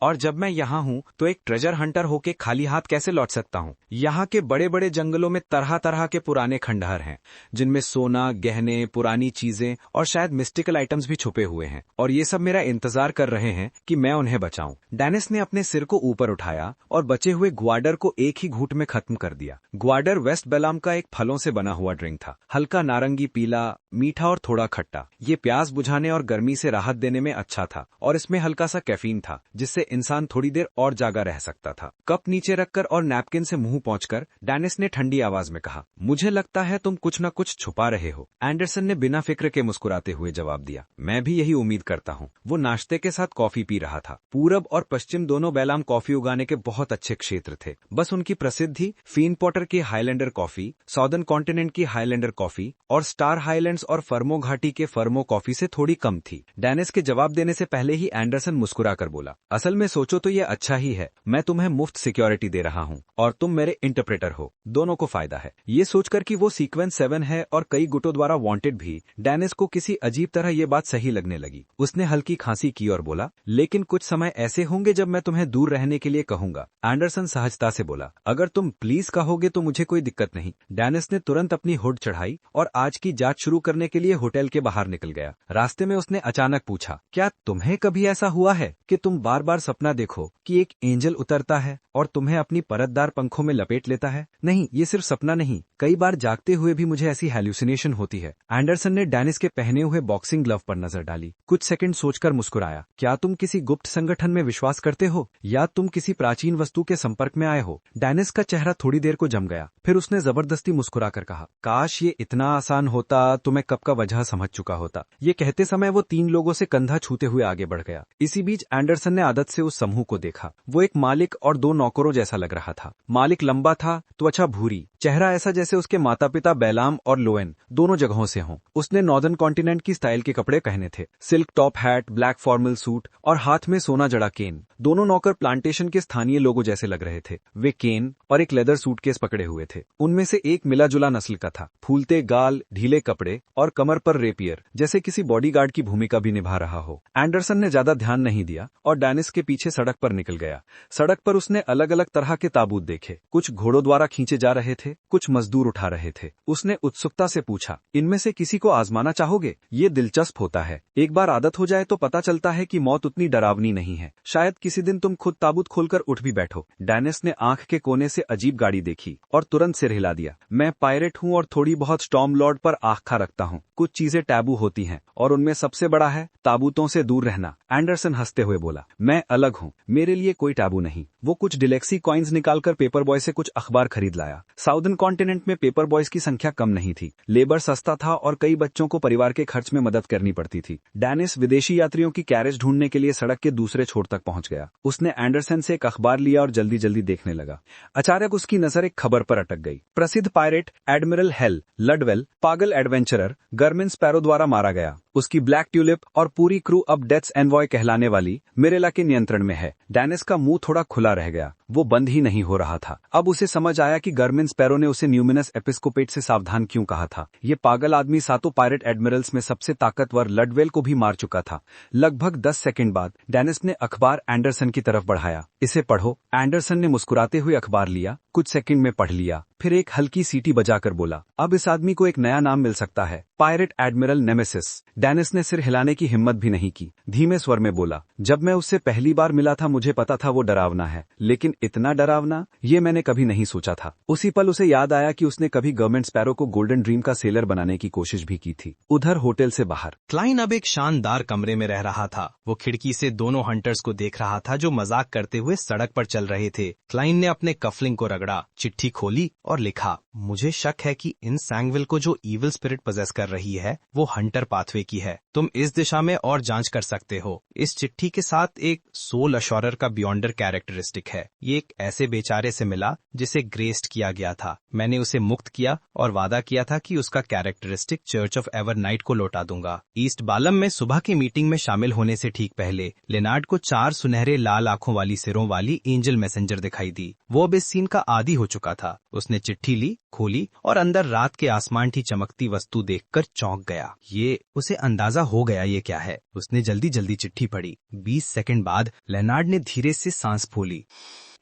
और जब मैं यहाँ हूँ तो एक ट्रेजर हंटर होके खाली हाथ कैसे लौट सकता हूँ? यहाँ के बड़े बड़े जंगलों में तरह तरह के पुराने खंडहर हैं, जिनमें सोना, गहने, पुरानी चीजें और शायद मिस्टिकल आइटम्स भी छुपे हुए हैं, और ये सब मेरा इंतजार कर रहे हैं कि मैं उन्हें बचाऊं। डेनिस ने अपने सिर को ऊपर उठाया और बचे हुए ग्वाडर को एक ही घूंट में खत्म कर दिया। ग्वाडर वेस्ट बेलाम का एक फलों से बना हुआ ड्रिंक था, हल्का नारंगी पीला, मीठा और थोड़ा खट्टा। ये प्यास बुझाने और गर्मी से राहत देने में अच्छा था, और इसमें हल्का सा कैफीन था, जिससे इंसान थोड़ी देर और जागा रह सकता था। कप नीचे रखकर और नैपकिन से मुंह पोंछकर डेनिस ने ठंडी आवाज में कहा, मुझे लगता है तुम कुछ न कुछ छुपा रहे हो। एंडरसन ने बिना फिक्र के मुस्कुराते हुए जवाब दिया, मैं भी यही उम्मीद करता हूँ। वो नाश्ते के साथ कॉफी पी रहा था। पूरब और पश्चिम दोनों बेलाम कॉफी उगाने के बहुत अच्छे क्षेत्र थे, बस उनकी प्रसिद्धि फीन पॉटर की हाईलैंडर कॉफी, साउदर्न कॉन्टिनेंट की हाईलैंडर कॉफी और स्टार हाईलैंड्स और फर्मो घाटी के फर्मो कॉफी से थोड़ी कम थी। डेनिस के जवाब देने से पहले ही एंडरसन मुस्कुराकर बोला, असल में सोचो तो ये अच्छा ही है, मैं तुम्हें मुफ्त सिक्योरिटी दे रहा हूँ और तुम मेरे इंटरप्रेटर हो, दोनों को फायदा है। ये सोचकर कि वो सीक्वेंस 7 है और कई गुटों द्वारा वांटेड भी, डेनिस को किसी अजीब तरह ये बात सही लगने लगी। उसने हल्की खांसी की और बोला, लेकिन कुछ समय ऐसे होंगे जब मैं तुम्हें दूर रहने के लिए कहूंगा। एंडरसन सहजता से बोला, अगर तुम प्लीज कहोगे तो मुझे कोई दिक्कत नहीं। डेनिस ने तुरंत अपनी हुड चढ़ाई और आज की जांच शुरू करने के लिए होटल के बाहर निकल गया। रास्ते में उसने अचानक पूछा, क्या तुम्हें कभी ऐसा हुआ है कि तुम बार बार सपना देखो कि एक एंजल उतरता है और तुम्हें अपनी परतदार पंखों में लपेट लेता है? नहीं, ये सिर्फ सपना नहीं, कई बार जागते हुए भी मुझे ऐसी हैल्यूसिनेशन होती है। एंडरसन ने डेनिस के पहने हुए बॉक्सिंग ग्लव पर नजर डाली, कुछ सेकंड सोचकर मुस्कुराया। क्या तुम किसी गुप्त संगठन में विश्वास करते हो या तुम किसी प्राचीन वस्तु के संपर्क में आए हो? डेनिस का चेहरा थोड़ी देर को जम गया, फिर उसने जबरदस्ती मुस्कुराकर कहा, काश ये इतना आसान होता तो मैं कब का वजह समझ चुका होता। ये कहते समय वो 3 लोगों से कंधा छूते हुए आगे बढ़ गया। इसी बीच एंडरसन ने आदत से उस समूह को देखा। वो एक मालिक और 2 नौकरों जैसा लग रहा था। मालिक लंबा था, त्वचा भूरी, चेहरा ऐसा जैसे उसके माता पिता बैलाम और लोएन दोनों जगहों से हों। उसने नॉर्दर्न कॉन्टिनेंट की स्टाइल के कपड़े पहने थे, silk top hat, black formal suit और हाथ में सोना जड़ा केन। दोनों नौकर प्लांटेशन के स्थानीय लोगों जैसे लग रहे थे। वे केन और एक लेदर सूटकेस पकड़े हुए थे। उनमें से एक मिला जुला नस्ल का था, फूलते गाल, ढीले कपड़े और कमर पर रेपियर, जैसे किसी बॉडीगार्ड की भूमिका भी निभा रहा हो। एंडरसन ने ज्यादा ध्यान नहीं दिया और डेनिस के पीछे सड़क पर निकल गया। सड़क पर उसने अलग अलग तरह के ताबूत देखे, कुछ घोड़ों द्वारा खींचे जा रहे थे, कुछ मजदूर उठा रहे थे। उसने उत्सुकता से पूछा, इनमें से किसी को आजमाना चाहोगे? ये दिलचस्प होता है। एक बार आदत हो जाए तो पता चलता है कि मौत उतनी डरावनी नहीं है। शायद किसी दिन तुम खुद ताबूत खोलकर उठ भी बैठो। डेनिस ने आंख के कोने से अजीब गाड़ी देखी और तुरंत सिर हिला दिया। मैं पायरेट हूँ और थोड़ी बहुत स्टॉर्म लॉर्ड पर आँखा रखता हूँ। कुछ चीजें टैबू होती हैं और उनमें सबसे बड़ा है ताबूतों से दूर रहना। एंडरसन हंसते हुए बोला, मैं अलग हूँ, मेरे लिए कोई टैबू नहीं। वो कुछ डिलेक्सी कॉइन्स निकालकर पेपर बॉय से कुछ अखबार खरीद लाया। साउदर्न कॉन्टिनेंट में पेपर बॉयज की संख्या कम नहीं थी, लेबर सस्ता था और कई बच्चों को परिवार के खर्च में मदद करनी पड़ती थी। डेनिस विदेशी यात्रियों की कैरेज ढूंढने के लिए सड़क के दूसरे छोर तक पहुंच गया। उसने एंडरसन से एक अखबार लिया और जल्दी जल्दी देखने लगा। अचानक उसकी नजर एक खबर पर अटक गई। प्रसिद्ध पायरेट एडमिरल हेल लडवेल पागल एडवेंचरर गर्मिन स्पैरो द्वारा मारा गया। उसकी ब्लैक ट्यूलिप और पूरी क्रू अब डेथ्स एनवॉय कहलाने वाली मिरेला के नियंत्रण में है। डेनिस का मुंह थोड़ा खुला रह गया, वो बंद ही नहीं हो रहा था। अब उसे समझ आया कि गर्मिन स्पैरो ने उसे न्यूमिनस एपिस्कोपेट से सावधान क्यों कहा था। ये पागल आदमी 7 पायरेट एडमिरल्स में सबसे ताकतवर लडवेल को भी मार चुका था। लगभग 10 सेकंड बाद डेनिस ने अखबार एंडरसन की तरफ बढ़ाया। इसे पढ़ो। एंडरसन ने मुस्कुराते हुए अखबार लिया, कुछ सेकंड में पढ़ लिया, फिर एक हल्की सीटी बजाकर बोला, अब इस आदमी को एक नया नाम मिल सकता है, पायरेट एडमिरल नेमेसिस। डेनिस ने सिर हिलाने की हिम्मत भी नहीं की, धीमे स्वर में बोला, जब मैं उससे पहली बार मिला था मुझे पता था वो डरावना है, लेकिन इतना डरावना ये मैंने कभी नहीं सोचा था। उसी पल उसे याद आया कि उसने कभी गवर्नमेंट स्पैरो को गोल्डन ड्रीम का सेलर बनाने की कोशिश भी की थी। उधर होटल से बाहर क्लाइन अब एक शानदार कमरे में रह रहा था। वो खिड़की से दोनों हंटर्स को देख रहा था जो मजाक करते हुए सड़क पर चल रहे थे। क्लाइन ने अपने कफलिंग को रगड़ा, चिट्ठी खोली और लिखा, मुझे शक है कि इन सैंगविल को जो इविल स्पिरिट पजेस कर रही है वो हंटर पाथवे की है। तुम इस दिशा में और जांच कर सकते हो। इस चिट्ठी के साथ एक सोल अश्योरर का बियॉन्डर कैरेक्टरिस्टिक है। ये एक ऐसे बेचारे से मिला जिसे ग्रेस्ड किया गया था। मैंने उसे मुक्त किया और वादा किया था कि उसका characteristic church of ever night को लौटा दूंगा। ईस्ट बालम में सुबह की मीटिंग में शामिल होने से ठीक पहले लेनार्ड को 4 सुनहरे लाल आंखों वाली सिरों वाली एंजल मैसेंजर दिखाई दी। वो अब इस सीन का आदी हो चुका था। उसने चिट्ठी ली, खोली और अंदर रात के आसमान की चमकती वस्तु देखकर चौंक गया। ये उसे अंदाजा हो गया ये क्या है। उसने जल्दी जल्दी चिट्ठी पढ़ी। 20 सेकंड बाद लेनार्ड ने धीरे से सांस फूली।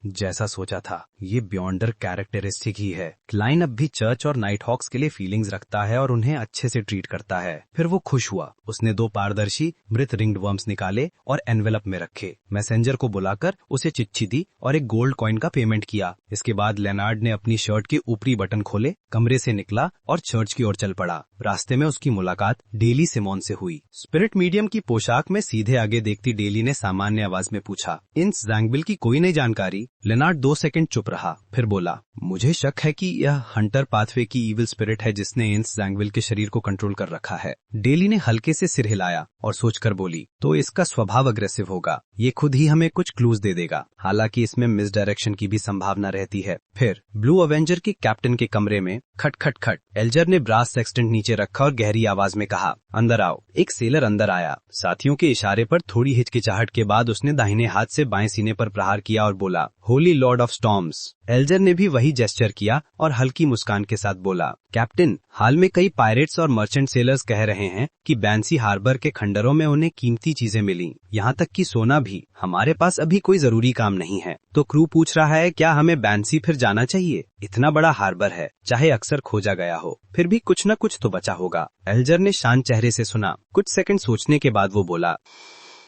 जैसा सोचा था ये बियॉन्डर कैरेक्टरिस्टिक ही है। क्लाइन अब भी चर्च और नाइट हॉक्स के लिए फीलिंग्स रखता है और उन्हें अच्छे से ट्रीट करता है। फिर वो खुश हुआ। उसने 2 पारदर्शी मृत रिंग्ड वर्म्स निकाले और एनवेलप में रखे। मैसेंजर को बुलाकर उसे चिट्ठी दी और एक गोल्ड कॉइन का पेमेंट किया। इसके बाद लेनार्ड ने अपनी शर्ट के ऊपरी बटन खोले, कमरे से निकला और चर्च की ओर चल पड़ा। रास्ते में उसकी मुलाकात डेली सिमोन से हुई। स्पिरिट मीडियम की पोशाक में सीधे आगे देखती डेली ने सामान्य आवाज में पूछा, इन जैंगविल की कोई नई जानकारी? लेनार्ड 2 सेकंड चुप रहा, फिर बोला, मुझे शक है कि यह हंटर पाथवे की इविल स्पिरिट है जिसने इंस जैंगविल के शरीर को कंट्रोल कर रखा है। डेली ने हल्के से सिर हिलाया और सोचकर बोली, तो इसका स्वभाव अग्रेसिव होगा। ये खुद ही हमें कुछ क्लूज दे देगा, हालांकि इसमें मिसडायरेक्शन की भी संभावना रहती है। फिर ब्लू अवेंजर के कैप्टन के कमरे में खट खट खट। एल्जर ने ब्रास सेक्सटेंट नीचे रखा और गहरी आवाज में कहा, अंदर आओ। एक सेलर अंदर आया। साथियों के इशारे पर थोड़ी हिचकिचाहट के बाद उसने दाहिने हाथ से बाएं सीने पर प्रहार किया और बोला, होली लॉर्ड ऑफ स्टॉर्म्स। एल्जर ने भी वही जेस्चर किया और हल्की मुस्कान के साथ बोला, कैप्टन, हाल में कई पायरेट्स और मर्चेंट सेलर्स कह रहे हैं कि बैंसी हार्बर के खंडरों में उन्हें कीमती चीजें मिली, यहाँ तक कि सोना भी। हमारे पास अभी कोई जरूरी काम नहीं है, तो क्रू पूछ रहा है क्या हमें बैंसी फिर जाना चाहिए? इतना बड़ा हार्बर है, चाहे अक्सर खोजा गया हो, फिर भी कुछ न कुछ तो बचा होगा। एल्जर ने शांत चेहरे से सुना। कुछ सेकंड सोचने के बाद वो बोला,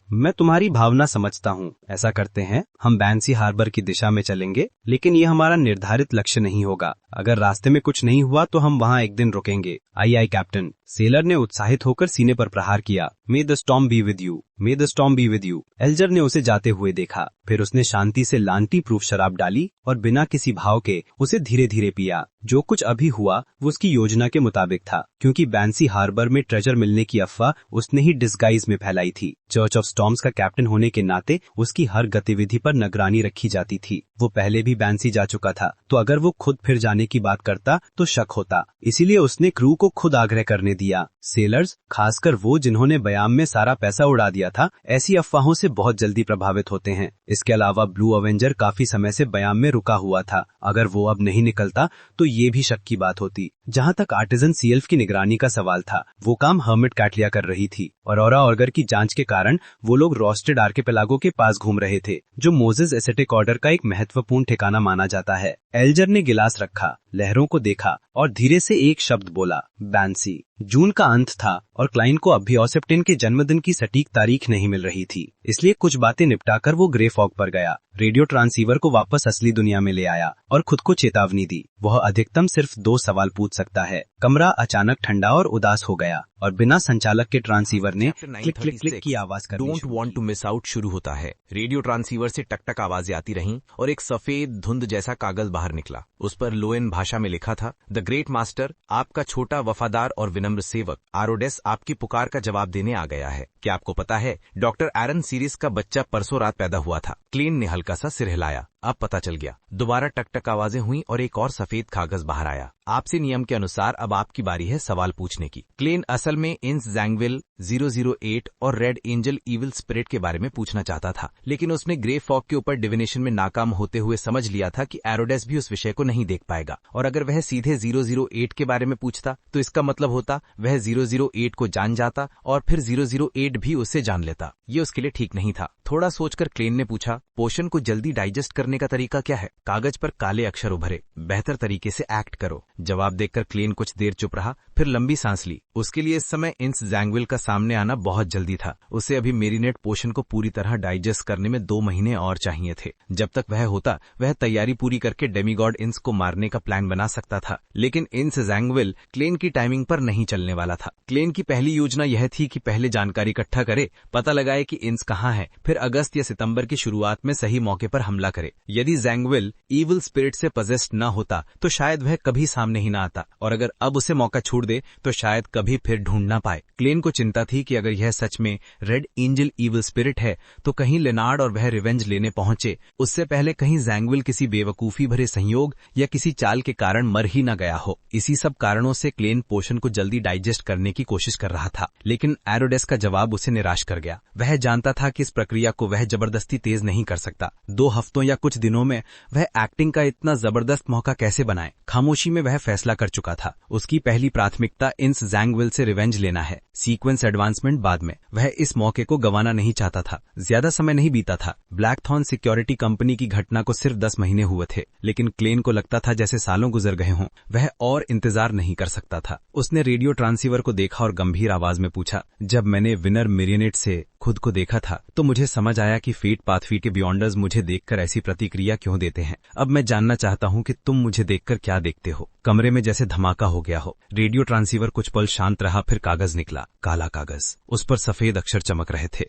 मैं तुम्हारी भावना समझता हूँ। ऐसा करते हैं, हम बैंसी हार्बर की दिशा में चलेंगे, लेकिन ये हमारा निर्धारित लक्ष्य नहीं होगा। अगर रास्ते में कुछ नहीं हुआ तो हम वहाँ एक दिन रुकेंगे। आई कैप्टन, सेलर ने उत्साहित होकर सीने पर प्रहार किया। May the storm be with you, may the storm be with you. एल्जर ने उसे जाते हुए देखा, फिर उसने शांति से लांटी प्रूफ शराब डाली और बिना किसी भाव के उसे धीरे धीरे पिया। जो कुछ अभी हुआ वो उसकी योजना के मुताबिक था, क्योंकि बैंसी हार्बर में ट्रेजर मिलने की अफवाह उसने ही डिस्गाइज में फैलाई थी। चर्च ऑफ स्टॉर्म्स का कैप्टन होने के नाते उसकी हर गतिविधि पर निगरानी रखी जाती थी। वो पहले भी बैंसी जा चुका था, तो अगर वो खुद फिर जाने की बात करता तो शक होता। इसीलिए उसने क्रू को खुद आग्रह करने दिया। सेलर्स, खासकर वो जिन्होंने बयाम में सारा पैसा उड़ा दिया था, ऐसी अफवाहों से बहुत जल्दी प्रभावित होते हैं। इसके अलावा ब्लू अवेंजर काफी समय से बयाम में रुका हुआ था। अगर वो अब नहीं निकलता तो ये भी शक की बात होती। जहाँ तक आर्टिजन सीएल्फ की निगरानी का सवाल था, वो काम हर्मिट कैटलिया कर रही थी और औरा ऑर्गर की जांच के कारण वो लोग रोस्टेड आर्किपेलागो के पास घूम रहे थे, जो मोजेस एसेटिक ऑर्डर का एक महत्वपूर्ण ठिकाना माना जाता है। एल्जर ने गिलास रखा, लहरों को देखा और धीरे से एक शब्द बोला, बैंसी। जून का अंत था और क्लाइन को अब भी ऑसेप्टिन के जन्मदिन की सटीक तारीख नहीं मिल रही थी, इसलिए कुछ बातें निपटाकर वो ग्रे फॉग पर गया। रेडियो ट्रांसीवर को वापस असली दुनिया में ले आया और खुद को चेतावनी दी। वह अधिकतम सिर्फ 2 सवाल पूछ सकता है। कमरा अचानक ठंडा और उदास हो गया और बिना संचालक के ट्रांसीवर ने क्लिक क्लिक क्लिक की आवाज करनी don't want to miss out शुरू होता है। रेडियो ट्रांसीवर से टकटक आवाजें आती रहीं और एक सफेद धुंध जैसा कागज बाहर निकला। उस पर लोएन भाषा में लिखा था, द ग्रेट मास्टर, आपका छोटा वफादार और विनम्र सेवक आरोडेस आपकी पुकार का जवाब देने आ गया है। क्या आपको पता है, डॉक्टर एरन सीरीज का बच्चा परसों रात पैदा हुआ था। क्लेन ने हल्का सा सिर हिलाया। अब पता चल गया। दोबारा टकटक आवाजें हुई और एक और सफेद कागज बाहर आया। आपसे नियम के अनुसार अब आपकी बारी है सवाल पूछने की। क्लेन असल में इंस जैंगविल 008 और रेड एंजल इविल स्पिरिट के बारे में पूछना चाहता था, लेकिन उसने ग्रे फॉग के ऊपर डिविनेशन में नाकाम होते हुए समझ लिया था कि एरोडेस भी उस विषय को नहीं देख पाएगा, और अगर वह सीधे 008 के बारे में पूछता तो इसका मतलब होता वह 008 को जान जाता और फिर 008 भी उसे जान लेता। ये उसके लिए ठीक नहीं था। थोड़ा सोचकर क्लेन ने पूछा, पोषण को जल्दी डाइजेस्ट करने का तरीका क्या है? कागज पर काले अक्षर उभरे, बेहतर तरीके से एक्ट करो। जवाब देखकर क्लेन कुछ देर चुप रहा, फिर लंबी सांस ली। उसके लिए इस समय इंस जैंगविल का सामने आना बहुत जल्दी था। उसे अभी मेरीनेट पोषण को पूरी तरह डाइजेस्ट करने में 2 महीने और चाहिए थे। जब तक वह होता, वह तैयारी पूरी करके डेमीगॉड इंस को मारने का प्लान बना सकता था, लेकिन इंस जैंगविल क्लेन की टाइमिंग पर नहीं चलने वाला था। क्लेन की पहली योजना यह थी कि पहले जानकारी इकट्ठा करे, पता लगाए कि इंस कहाँ है, फिर अगस्त या सितंबर की शुरुआत में सही मौके पर हमला करे। यदि जैंगविल इविल स्पिरिट से पजेस्ड न होता तो शायद वह कभी सामने ही न आता, और अगर अब उसे मौका छूट दे तो शायद कभी फिर ढूंढ न पाए। क्लेन को चिंता थी कि अगर यह सच में रेड एंजल इविल स्पिरिट है तो कहीं लेनार्ड और वह रिवेंज लेने पहुंचे उससे पहले कहीं जैंगविल किसी बेवकूफी भरे संयोग या किसी चाल के कारण मर ही न गया हो। इसी सब कारणों से क्लेन पोषण को जल्दी डाइजेस्ट करने की कोशिश कर रहा था, लेकिन एरोडेस का जवाब उसे निराश कर गया। वह जानता था कि इस प्रक्रिया को वह जबरदस्ती तेज नहीं कर सकता। 2 हफ्तों या कुछ दिनों में वह एक्टिंग का इतना जबरदस्त मौका कैसे बनाए? खामोशी में वह फैसला कर चुका था। उसकी पहली प्राथमिकता इंस जैंगविल से रिवेंज लेना है, सीक्वेंस एडवांसमेंट बाद में। वह इस मौके को गंवाना नहीं चाहता था। ज्यादा समय नहीं बीता था। ब्लैकथॉर्न सिक्योरिटी कंपनी की घटना को सिर्फ 10 महीने हुए थे, लेकिन क्लेन को लगता था जैसे सालों गुजर गए हों। वह और इंतजार नहीं कर सकता था। उसने रेडियो ट्रांसीवर को देखा और गंभीर आवाज में पूछा, जब मैंने विनर मेरिनेट से खुद को देखा था तो मुझे समझ आया कि फेट पाथफी के बियॉन्डर्स मुझे देखकर ऐसी प्रतिक्रिया क्यों देते हैं। अब मैं जानना चाहता हूं कि तुम मुझे देखकर क्या देखते हो। कमरे में जैसे धमाका हो गया हो। रेडियो ट्रांसीवर कुछ पल शांत रहा, फिर कागज निकला, काला कागज। उस पर सफेद अक्षर चमक रहे थे।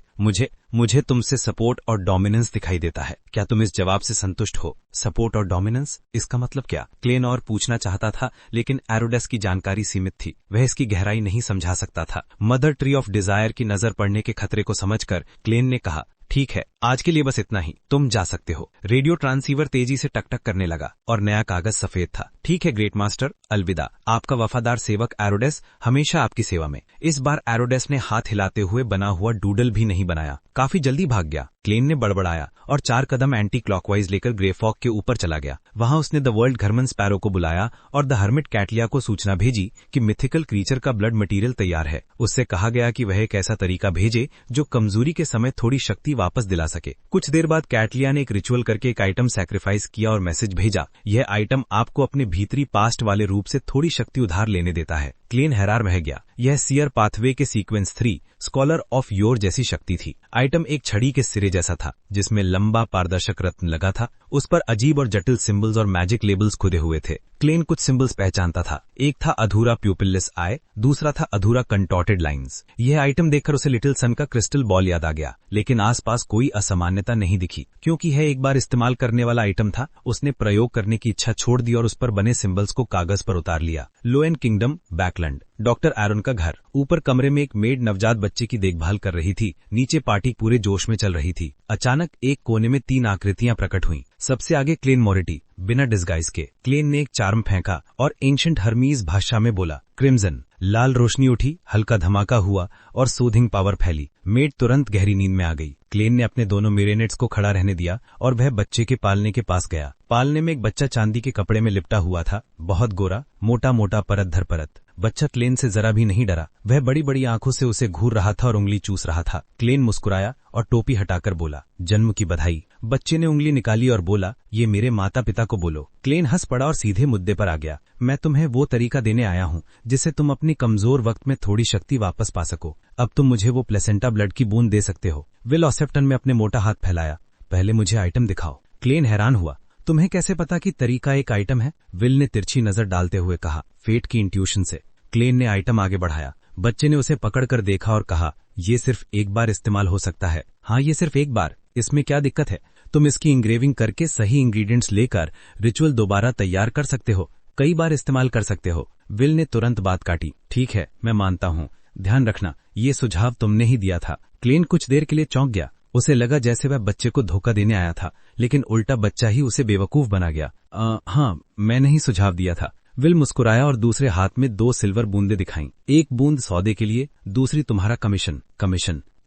मुझे तुमसे सपोर्ट और डोमिनेंस दिखाई देता है। क्या तुम इस जवाब से संतुष्ट हो? सपोर्ट और डोमिनेंस, इसका मतलब क्या? क्लेन और पूछना चाहता था, लेकिन एरोडेस की जानकारी सीमित थी। वह इसकी गहराई नहीं समझा सकता था। मदर ट्री ऑफ डिजायर की नजर पड़ने के खतरे को समझकर क्लेन ने कहा, ठीक है, आज के लिए बस इतना ही, तुम जा सकते हो। रेडियो ट्रांसीवर तेजी से टकटक करने लगा और नया कागज सफेद था। ठीक है ग्रेट मास्टर, अलविदा। आपका वफादार सेवक एरोडेस, हमेशा आपकी सेवा में। इस बार एरोडेस ने हाथ हिलाते हुए बना हुआ डूडल भी नहीं बनाया, काफी जल्दी भाग गया। क्लेन ने बड़बड़ाया और 4 कदम एंटी क्लॉकवाइज लेकर ग्रे फॉग के ऊपर चला गया। वहां उसने द वर्ल्ड घरमन स्पैरो को बुलाया और द हर्मिट कैटलिया को सूचना भेजी कि मिथिकल क्रीचर का ब्लड मटेरियल तैयार है। उससे कहा गया कि वह एक ऐसा तरीका भेजे जो कमजोरी के समय थोड़ी शक्ति वापस दिला सके। कुछ देर बाद कैटलिया ने एक रिचुअल करके एक आइटम सैक्रिफाइस किया और मैसेज भेजा, यह आइटम आपको अपने भीतरी पास्ट वाले रूप से थोड़ी शक्ति उधार लेने देता है। क्लेन हैरान रह गया। यह सियर पाथवे के सीक्वेंस 3 स्कॉलर ऑफ योर जैसी शक्ति थी। आइटम एक छड़ी के सिरे जैसा था जिसमें लंबा पारदर्शक रत्न लगा था। उस पर अजीब और जटिल सिंबल्स और मैजिक लेबल्स खुदे हुए थे। क्लेन कुछ सिंबल्स पहचानता था। एक था अधूरा प्यूपिललेस आई, दूसरा था अधूरा कंटॉर्टेड लाइंस। यह आइटम देखकर उसे लिटिल सन का क्रिस्टल बॉल याद आ गया, लेकिन आसपास कोई असामान्यता नहीं दिखी। क्योंकि यह एक बार इस्तेमाल करने वाला आइटम था, उसने प्रयोग करने की इच्छा छोड़ दी और उस पर बने सिंबल्स को कागज पर उतार लिया। लोएन किंगडम, बैकलैंड। डॉक्टर एरन का घर। ऊपर कमरे में एक मेड नवजात बच्चे की देखभाल कर रही थी। नीचे पार्टी पूरे जोश में चल रही थी। अचानक एक कोने में 3 आकृतियां प्रकट हुईं। सबसे आगे क्लेन मोरिटी, बिना डिस्गाइज के। क्लेन ने एक चार्म फेंका और एंशिएंट हर्मीज भाषा में बोला, क्रिम्सन। लाल रोशनी उठी, हल्का धमाका हुआ और सूदिंग पावर फैली। मेड तुरंत गहरी नींद में आ गई। क्लेन ने अपने दोनों मेरिनेट्स को खड़ा रहने दिया और वह बच्चे के पालने के पास गया। पालने में एक बच्चा चांदी के कपड़े में लिपटा हुआ था, बहुत गोरा, मोटा मोटा, परत धर परत। बच्चा क्लेन से जरा भी नहीं डरा। वह बड़ी बड़ी आंखों से उसे घूर रहा था और उंगली चूस रहा था। क्लेन मुस्कुराया और टोपी हटाकर बोला, जन्म की बधाई। बच्चे ने उंगली निकाली और बोला, ये मेरे माता पिता को बोलो। क्लेन हंस पड़ा और सीधे मुद्दे पर आ गया। मैं तुम्हें वो तरीका देने आया हूँ जिससे तुम अपनी कमजोर वक्त में थोड़ी शक्ति वापस पा सको। अब तुम मुझे वो प्लेसेंटा ब्लड की बूंद दे सकते हो। विल ऑसेप्टन में अपने मोटा हाथ फैलाया। पहले मुझे आइटम दिखाओ। क्लेन हैरान हुआ। तुम्हें कैसे पता कि तरीका एक आइटम है? विल ने तिरछी नजर डालते हुए कहा, फेट की इंट्यूशन से। क्लेन ने आइटम आगे बढ़ाया। बच्चे ने उसे पकड़कर देखा और कहा, ये सिर्फ एक बार इस्तेमाल हो सकता है। हाँ, ये सिर्फ एक बार। इसमें क्या दिक्कत है? तुम इसकी इंग्रेविंग करके सही इंग्रेडिएंट्स लेकर रिचुअल दोबारा तैयार कर सकते हो, कई बार इस्तेमाल कर सकते हो। विल ने तुरंत बात काटी। ठीक है, मैं मानता हूँ। ध्यान रखना, ये सुझाव तुमने ही दिया था। क्लेन कुछ देर के लिए चौंक गया। उसे लगा जैसे वह बच्चे को धोखा देने आया था, लेकिन उल्टा बच्चा ही उसे बेवकूफ बना गया। हाँ, मैंने ही सुझाव दिया था। विल मुस्कुराया और दूसरे हाथ में 2 सिल्वर बूंदे दिखाईं। एक बूंद सौदे के लिए, दूसरी तुम्हारा कमीशन।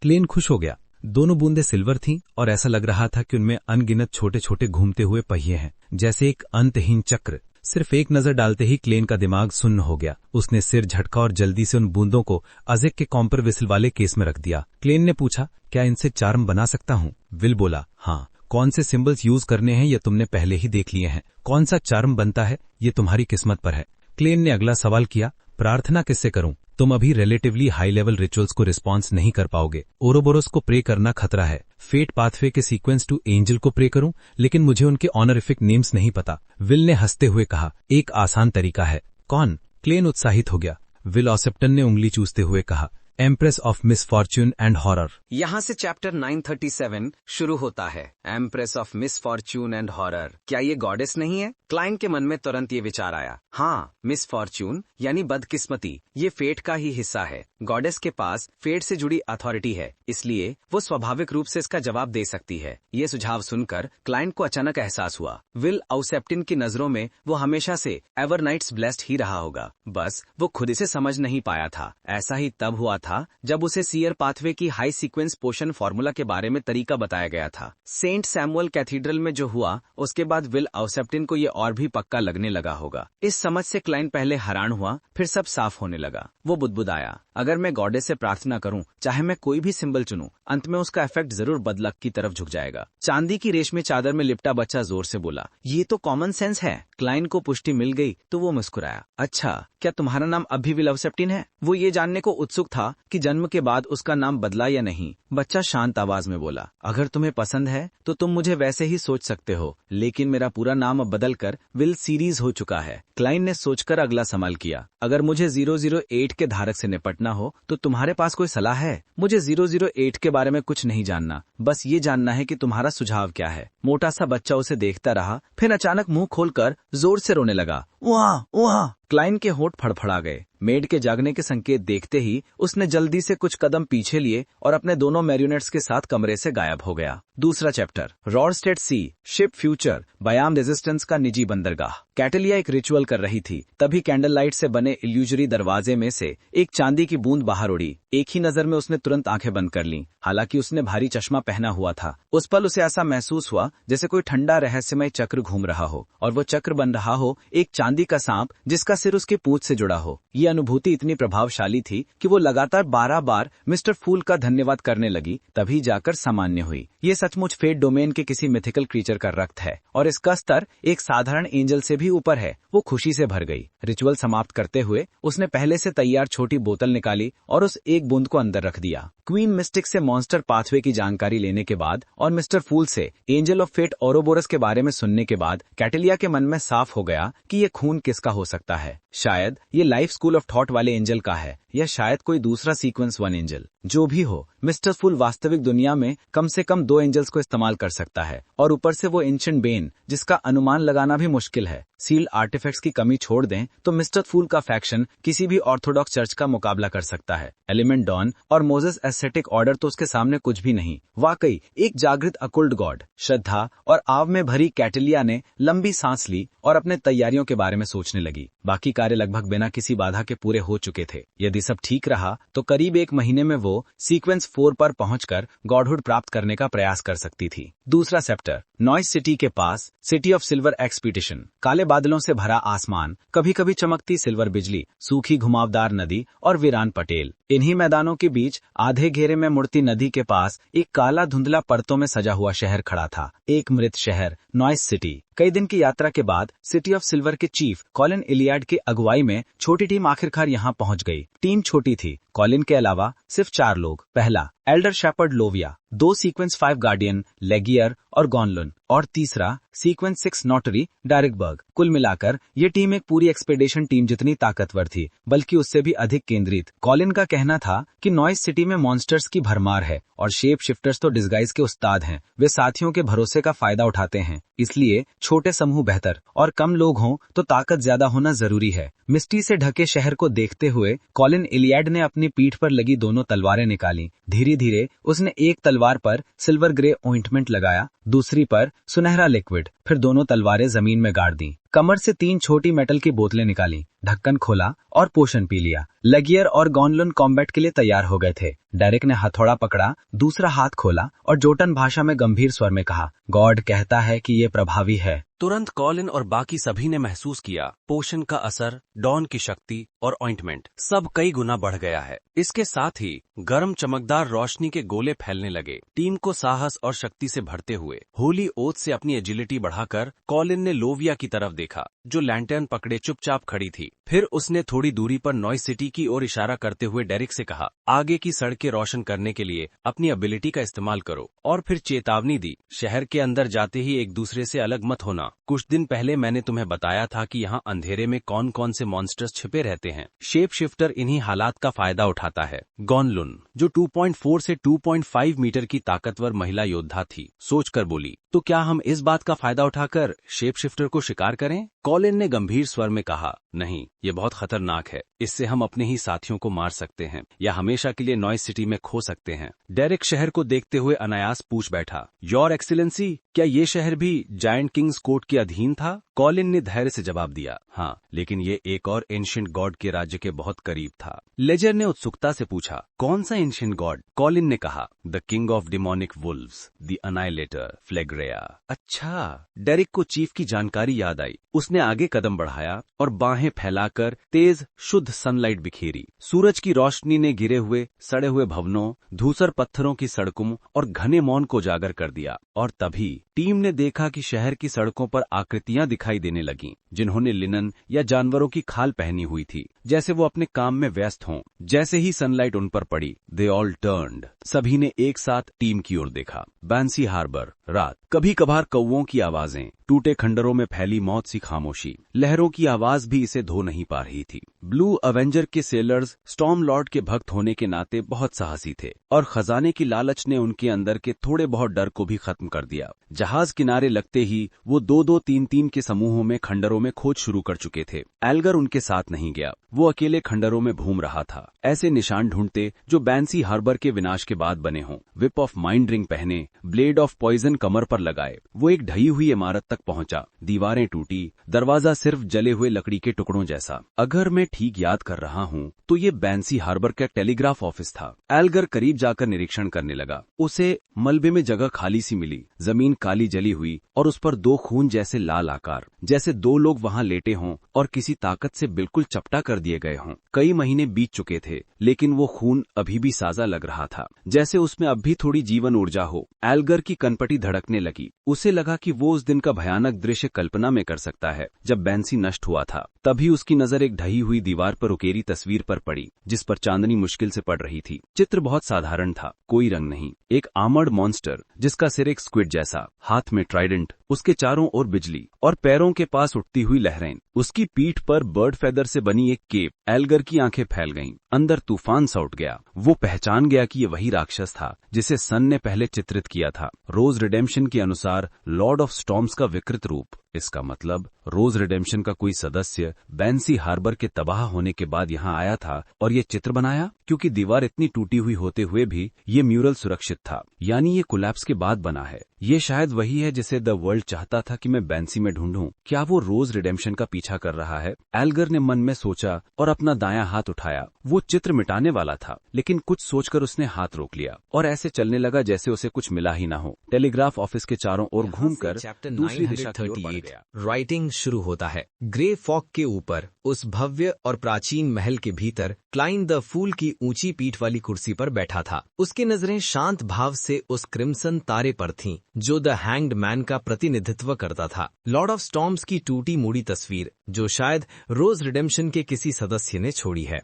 क्लेन खुश हो गया। दोनों बूंदें सिल्वर थीं और ऐसा लग रहा था कि उनमें अनगिनत छोटे छोटे घूमते हुए पहिए हैं, जैसे एक अंतहीन चक्र। सिर्फ एक नजर डालते ही क्लेन का दिमाग सुन्न हो गया। उसने सिर झटका और जल्दी से उन बूंदों को अजेक के कॉम्पर विसल वाले केस में रख दिया। क्लेन ने पूछा, क्या इनसे चार्म बना सकता हूँ? विल बोला, हाँ। कौन से सिंबल्स यूज करने हैं ये तुमने पहले ही देख लिए हैं। कौन सा चार्म बनता है ये तुम्हारी किस्मत पर है। क्लेन ने अगला सवाल किया, प्रार्थना किससे करूं? तुम अभी रिलेटिवली हाई लेवल रिचुअल्स को रिस्पॉन्स नहीं कर पाओगे। ओरोबोरोस को प्रे करना खतरा है। फेट पाथवे के सीक्वेंस 2 एंजल को प्रे करूं, लेकिन मुझे उनके ऑनरिफिक नेम्स नहीं पता। विल ने हंसते हुए कहा, एक आसान तरीका है। कौन? क्लेन उत्साहित हो गया। विल ऑसेप्टन ने उंगली चूसते हुए कहा, empress of misfortune and horror. यहाँ से चैप्टर 937 शुरू होता है। Empress of misfortune and horror. क्या ये गॉडेस नहीं है? क्लाइन के मन में तुरंत ये विचार आया। हाँ, मिसफॉर्च्यून यानी बदकिस्मती, ये फेट का ही हिस्सा है। गॉडेस के पास फेट से जुड़ी अथॉरिटी है, इसलिए वो स्वाभाविक रूप से इसका जवाब दे सकती है। ये सुझाव सुनकर क्लाइन को अचानक एहसास हुआ, विल ऑसेप्टिन की नजरों में वो हमेशा से एवरनाइट्स ब्लेस्ड ही रहा होगा, बस वो खुद इसे समझ नहीं पाया था। ऐसा ही तब हुआ था जब उसे सियर पाथवे की हाई सीक्वेंस पोशन फॉर्मूला के बारे में तरीका बताया गया था। सेंट सैमुअल कैथीड्रल में जो हुआ, उसके बाद विल ऑसेप्टिन को ये और भी पक्का लगने लगा होगा। इस समझ से क्लाइन पहले हैरान हुआ, फिर सब साफ होने लगा। वो बुदबुदाया, अगर मैं गॉडेस से प्रार्थना करूं, चाहे मैं कोई भी सिंबल चुनूं, अंत में उसका इफेक्ट जरूर बदलक की तरफ झुक जाएगा। चांदी की रेशमी चादर में लिपटा बच्चा जोर से बोला, ये तो कॉमन सेंस है। क्लाइन को पुष्टि मिल गई तो वो मुस्कुराया। अच्छा, क्या तुम्हारा नाम अब भी विल ऑसेप्टिन है? वो ये जानने को उत्सुक था कि जन्म के बाद उसका नाम बदला या नहीं। बच्चा शांत आवाज में बोला, अगर तुम्हें पसंद है तो तुम मुझे वैसे ही सोच सकते हो, लेकिन मेरा पूरा नाम अब बदलकर विल सीरीज हो चुका है। क्लाइन ने सोचकर अगला सवाल किया, अगर मुझे 008 के धारक से निपटना हो तो तुम्हारे पास कोई सलाह है? मुझे 008 के बारे में कुछ नहीं जानना, बस ये जानना है कि तुम्हारा सुझाव क्या है। मोटा सा बच्चा उसे देखता रहा, फिर अचानक मुंह खोलकर जोर से रोने लगा। वहाँ वहाँ। क्लाइन के होंठ फड़फड़ा गए। मेड के जागने के संकेत देखते ही उसने जल्दी से कुछ कदम पीछे लिए और अपने दोनों मैरियोनेट्स के साथ कमरे से गायब हो गया। दूसरा चैप्टर, रॉरस्टेड सी शिप फ्यूचर बयाम रेजिस्टेंस का निजी बंदरगाह। कैटलिया एक रिचुअल कर रही थी, तभी कैंडल लाइट से बने इल्यूजरी दरवाजे में से एक चांदी की बूंद बाहर उड़ी। एक ही नजर में उसने तुरंत आंखें बंद कर लीं। हालांकि उसने भारी चश्मा पहना हुआ था। उस पल उसे ऐसा महसूस हुआ जैसे कोई ठंडा रहस्यमय चक्र घूम रहा हो और वो चक्र बन रहा हो एक चांदी का सांप, जिसका सिर उसकी पूंछ से जुड़ा हो। ये अनुभूति इतनी प्रभावशाली थी कि वो लगातार 12 बार मिस्टर फूल का धन्यवाद करने लगी, तभी जाकर सामान्य हुई। ये सचमुच फेट डोमेन के किसी मिथिकल क्रीचर का रक्त है और इसका स्तर एक साधारण एंजल से भी ऊपर है। वो खुशी से भर गई। रिचुअल समाप्त करते हुए उसने पहले से तैयार छोटी बोतल निकाली और उस एक बूंद को अंदर रख दिया। क्वीन मिस्टिक से मॉन्स्टर पाथवे की जानकारी लेने के बाद और मिस्टर फूल से एंजल ऑफ फेट ओरोबोरस के बारे में सुनने के बाद कैटेलिया के मन में साफ हो गया कि ये खून किसका हो सकता है। शायद ये लाइफ स्कूल ऑफ थॉट वाले एंजल का है या शायद कोई दूसरा सीक्वेंस 1 एंजल। जो भी हो, मिस्टर फूल वास्तविक दुनिया में कम से कम 2 एंजल्स को इस्तेमाल कर सकता है और ऊपर से वो एंशिएंट बेन जिसका अनुमान लगाना भी मुश्किल है। सील्ड आर्टिफैक्ट्स की कमी छोड़ दें तो मिस्टर फूल का फैक्शन किसी भी ऑर्थोडॉक्स चर्च का मुकाबला कर सकता है। एलिमेंट डॉन और मोजेस एस्थेटिक ऑर्डर तो उसके सामने कुछ भी नहीं। वाकई एक जागृत अकुल्ट गॉड। श्रद्धा और आव में भरी कैटेलिया ने लंबी सांस ली और अपने तैयारियों के बारे में सोचने लगी। बाकी कार्य लगभग बिना किसी बाधा के पूरे हो चुके थे। यदि सब ठीक रहा तो करीब 1 महीने में वो सीक्वेंस 4 पर पहुंचकर गॉडहुड प्राप्त करने का प्रयास कर सकती थी। दूसरा चैप्टर, नॉइस सिटी के पास सिटी ऑफ सिल्वर एक्सपीडिशन। काले बादलों से भरा आसमान, कभी कभी चमकती सिल्वर बिजली, सूखी घुमावदार नदी और वीरान पटेल। इन्हीं मैदानों के बीच आधे घेरे में मुड़ती नदी के पास एक काला धुंधला परतों में सजा हुआ शहर खड़ा था। एक मृत शहर, नॉइस सिटी। कई दिन की यात्रा के बाद सिटी ऑफ सिल्वर के चीफ कॉलिन इलियाड की अगुवाई में छोटी टीम आखिरकार यहाँ पहुंच गई। टीम छोटी थी। कॉलिन के अलावा सिर्फ 4 लोग। पहला, एल्डर शेपर्ड लोविया। 2 सीक्वेंस 5 गार्डियन लेगियर और गॉनलुन और तीसरा सीक्वेंस 6 नोटरी डायरेक्टबर्ग। कुल मिलाकर ये टीम एक पूरी एक्सपेडिशन टीम जितनी ताकतवर थी, बल्कि उससे भी अधिक केंद्रित। कॉलिन का कहना था कि नॉइस सिटी में मॉन्स्टर्स की भरमार है और शेप शिफ्टर्स तो डिस्गाइज के उस्ताद हैं। वे साथियों के भरोसे का फायदा उठाते हैं, इसलिए छोटे समूह बेहतर और कम लोग हों तो ताकत ज्यादा होना जरूरी है। मिस्टी से ढके शहर को देखते हुए कॉलिन इलियाड ने अपनी पीठ पर लगी दोनों तलवारें निकाली। धीरे धीरे उसने एक तलवार पर सिल्वर ग्रे ऑइंटमेंट लगाया, दूसरी पर सुनहरा लिक्विड, फिर दोनों तलवारें जमीन में गाड़ दी। कमर से 3 छोटी मेटल की बोतलें निकाली, ढक्कन खोला और पोषण पी लिया। लेगियर और गॉनलुन कॉम्बैट के लिए तैयार हो गए थे। डेरिक ने हथौड़ा पकड़ा, दूसरा हाथ खोला और जोटन भाषा में गंभीर स्वर में कहा, गॉड कहता है कि ये प्रभावी है। तुरंत कॉलिन और बाकी सभी ने महसूस किया पोषण का असर, डॉन की शक्ति और ऑइंटमेंट सब कई गुना बढ़ गया है। इसके साथ ही गर्म चमकदार रोशनी के गोले फैलने लगे। टीम को साहस और शक्ति से भरते हुए होली ओथ से अपनी एजिलिटी बढ़ाकर कॉलिन ने लोविया की तरफ देखा, जो लैंटर्न पकड़े चुपचाप खड़ी थी। फिर उसने थोड़ी दूरी पर नॉइस सिटी की ओर इशारा करते हुए डेरिक से कहा, आगे की सड़कें रोशन करने के लिए अपनी एबिलिटी का इस्तेमाल करो। और फिर चेतावनी दी, शहर के अंदर जाते ही एक दूसरे से अलग मत होना। कुछ दिन पहले मैंने तुम्हें बताया था कि यहाँ अंधेरे में कौन कौन से मॉन्स्टर्स छिपे रहते हैं। शेप शिफ्टर इन्हीं हालात का फायदा उठाता है। गॉनलुन, जो 2.4 से 2.5 मीटर की ताकतवर महिला योद्धा थी, सोचकर बोली, तो क्या हम इस बात का फायदा उठाकर शेप शिफ्टर को शिकार करें? कॉलिन ने गंभीर स्वर में कहा, नहीं, ये बहुत खतरनाक है। इससे हम अपने ही साथियों को मार सकते हैं या हमेशा के लिए नॉइस सिटी में खो सकते हैं। डेरिक शहर को देखते हुए अनायास पूछ बैठा, योर एक्सीलेंसी, क्या ये शहर भी जायंट किंग्स कोर्ट के अधीन था? कॉलिन ने धैर्य से जवाब दिया, हाँ, लेकिन ये एक और एंशिएंट गॉड के राज्य के बहुत करीब था। लेजर ने उत्सुकता से पूछा, कौन सा एंशिएंट गॉड? कॉलिन ने कहा, the king of demonic wolves, the annihilator, फ्लेग्रेया। अच्छा, डेरिक को चीफ की जानकारी याद आई। उसने आगे कदम बढ़ाया और बाहें फैलाकर तेज शुद्ध सनलाइट बिखेरी। सूरज की रोशनी ने गिरे हुए सड़े हुए भवनों, धूसर पत्थरों की सड़कों और घने मौन को उजागर कर दिया। और तभी टीम ने देखा कि शहर की सड़कों पर आकृतियां दिखाई देने लगीं, जिन्होंने लिनन या जानवरों की खाल पहनी हुई थी, जैसे वो अपने काम में व्यस्त हों। जैसे ही सनलाइट उन पर पड़ी, दे ऑल टर्न्ड। सभी ने एक साथ टीम की ओर देखा। बैंसी हार्बर, रात, कभी कभार कौवों की आवाजें, टूटे खंडरों में फैली मौत सी खामोशी। लहरों की आवाज भी इसे धो नहीं पा रही थी। ब्लू अवेंजर के सेलर्स स्टॉर्म लॉर्ड के भक्त होने के नाते बहुत साहसी थे और खजाने की लालच ने उनके अंदर के थोड़े बहुत डर को भी खत्म कर दिया। जहाज किनारे लगते ही वो 2-2, 3-3 के समूहों में खंडरों में खोज शुरू कर चुके थे। एल्गर उनके साथ नहीं गया, वो अकेले खंडरों में घूम रहा था, ऐसे निशान ढूंढते जो बैंसी हार्बर के विनाश के बाद बने हों। विप ऑफ माइंड रिंग पहने, ब्लेड ऑफ पॉइजन कमर पर लगाए, वो एक ढही हुई इमारत तक पहुंचा। दीवारें टूटी, दरवाजा सिर्फ जले हुए लकड़ी के टुकड़ों जैसा। अगर मैं ठीक याद कर रहा हूँ तो ये बैंसी हार्बर का टेलीग्राफ ऑफिस था। एल्गर करीब जाकर निरीक्षण करने लगा। उसे मलबे में जगह खाली सी मिली, जमीन काली जली हुई और उस पर दो खून जैसे लाल आकार, जैसे दो लोग वहां लेटे हों और किसी ताकत से बिल्कुल चपटा कर दिए गए हों। कई महीने बीत चुके थे लेकिन वो खून अभी भी साजा लग रहा था, जैसे उसमें अब भी थोड़ी जीवन ऊर्जा हो। एल्गर की कनपटी धड़कने लगी। उसे लगा कि वो उस दिन का भयानक दृश्य कल्पना में कर सकता है जब बैंसी नष्ट हुआ था। तभी उसकी नजर एक ढही हुई दीवार पर उकेरी तस्वीर पर पड़ी जिस पर चांदनी मुश्किल से पड़ रही थी। चित्र बहुत साधारण था, कोई रंग नहीं। एक आर्मर्ड मॉन्स्टर जिसका सिर एक स्क्विड जैसा, हाथ में ट्राइडेंट, उसके चारों ओर बिजली और पैरों के पास उठती हुई लहरें। उसकी पीठ पर बर्ड फेदर से बनी एक केप। एल्गर की आंखें फैल गईं। अंदर तूफान सा उठ गया। वो पहचान गया कि ये वही राक्षस था जिसे सन ने पहले चित्रित किया था। रोज रिडेम्पशन के अनुसार लॉर्ड ऑफ स्टॉर्म्स का विकृत रूप। इसका मतलब रोज रिडेम्पशन का कोई सदस्य बैंसी हार्बर के तबाह होने के बाद यहाँ आया था और ये चित्र बनाया। क्योंकि दीवार इतनी टूटी हुई होते हुए भी ये म्यूरल सुरक्षित था, यानी ये कोलैप्स के बाद बना है। ये शायद वही है जिसे द वर्ल्ड चाहता था कि मैं बैंसी में ढूंढूं। क्या वो रोज रिडेम्पशन का पीछा कर रहा है? एल्गर ने मन में सोचा और अपना दायां हाथ उठाया। वो चित्र मिटाने वाला था लेकिन कुछ सोचकर उसने हाथ रोक लिया और ऐसे चलने लगा जैसे उसे कुछ मिला ही ना हो। टेलीग्राफ ऑफिस के चारों ओर घूमकर दूसरी दिशा की ओर बढ़ गया। राइटिंग शुरू होता है। ग्रे फॉग के ऊपर उस भव्य और प्राचीन महल के भीतर क्लाइन द फूल की ऊंची पीठ वाली कुर्सी पर बैठा था। उसकी नजरें शांत भाव से उस क्रिम्सन तारे पर थीं जो द हैंग्ड मैन का प्रतिनिधित्व करता था। लॉर्ड ऑफ स्टॉर्म्स की टूटी मूडी तस्वीर जो शायद रोज रिडेम्पशन के किसी सदस्य ने छोड़ी है।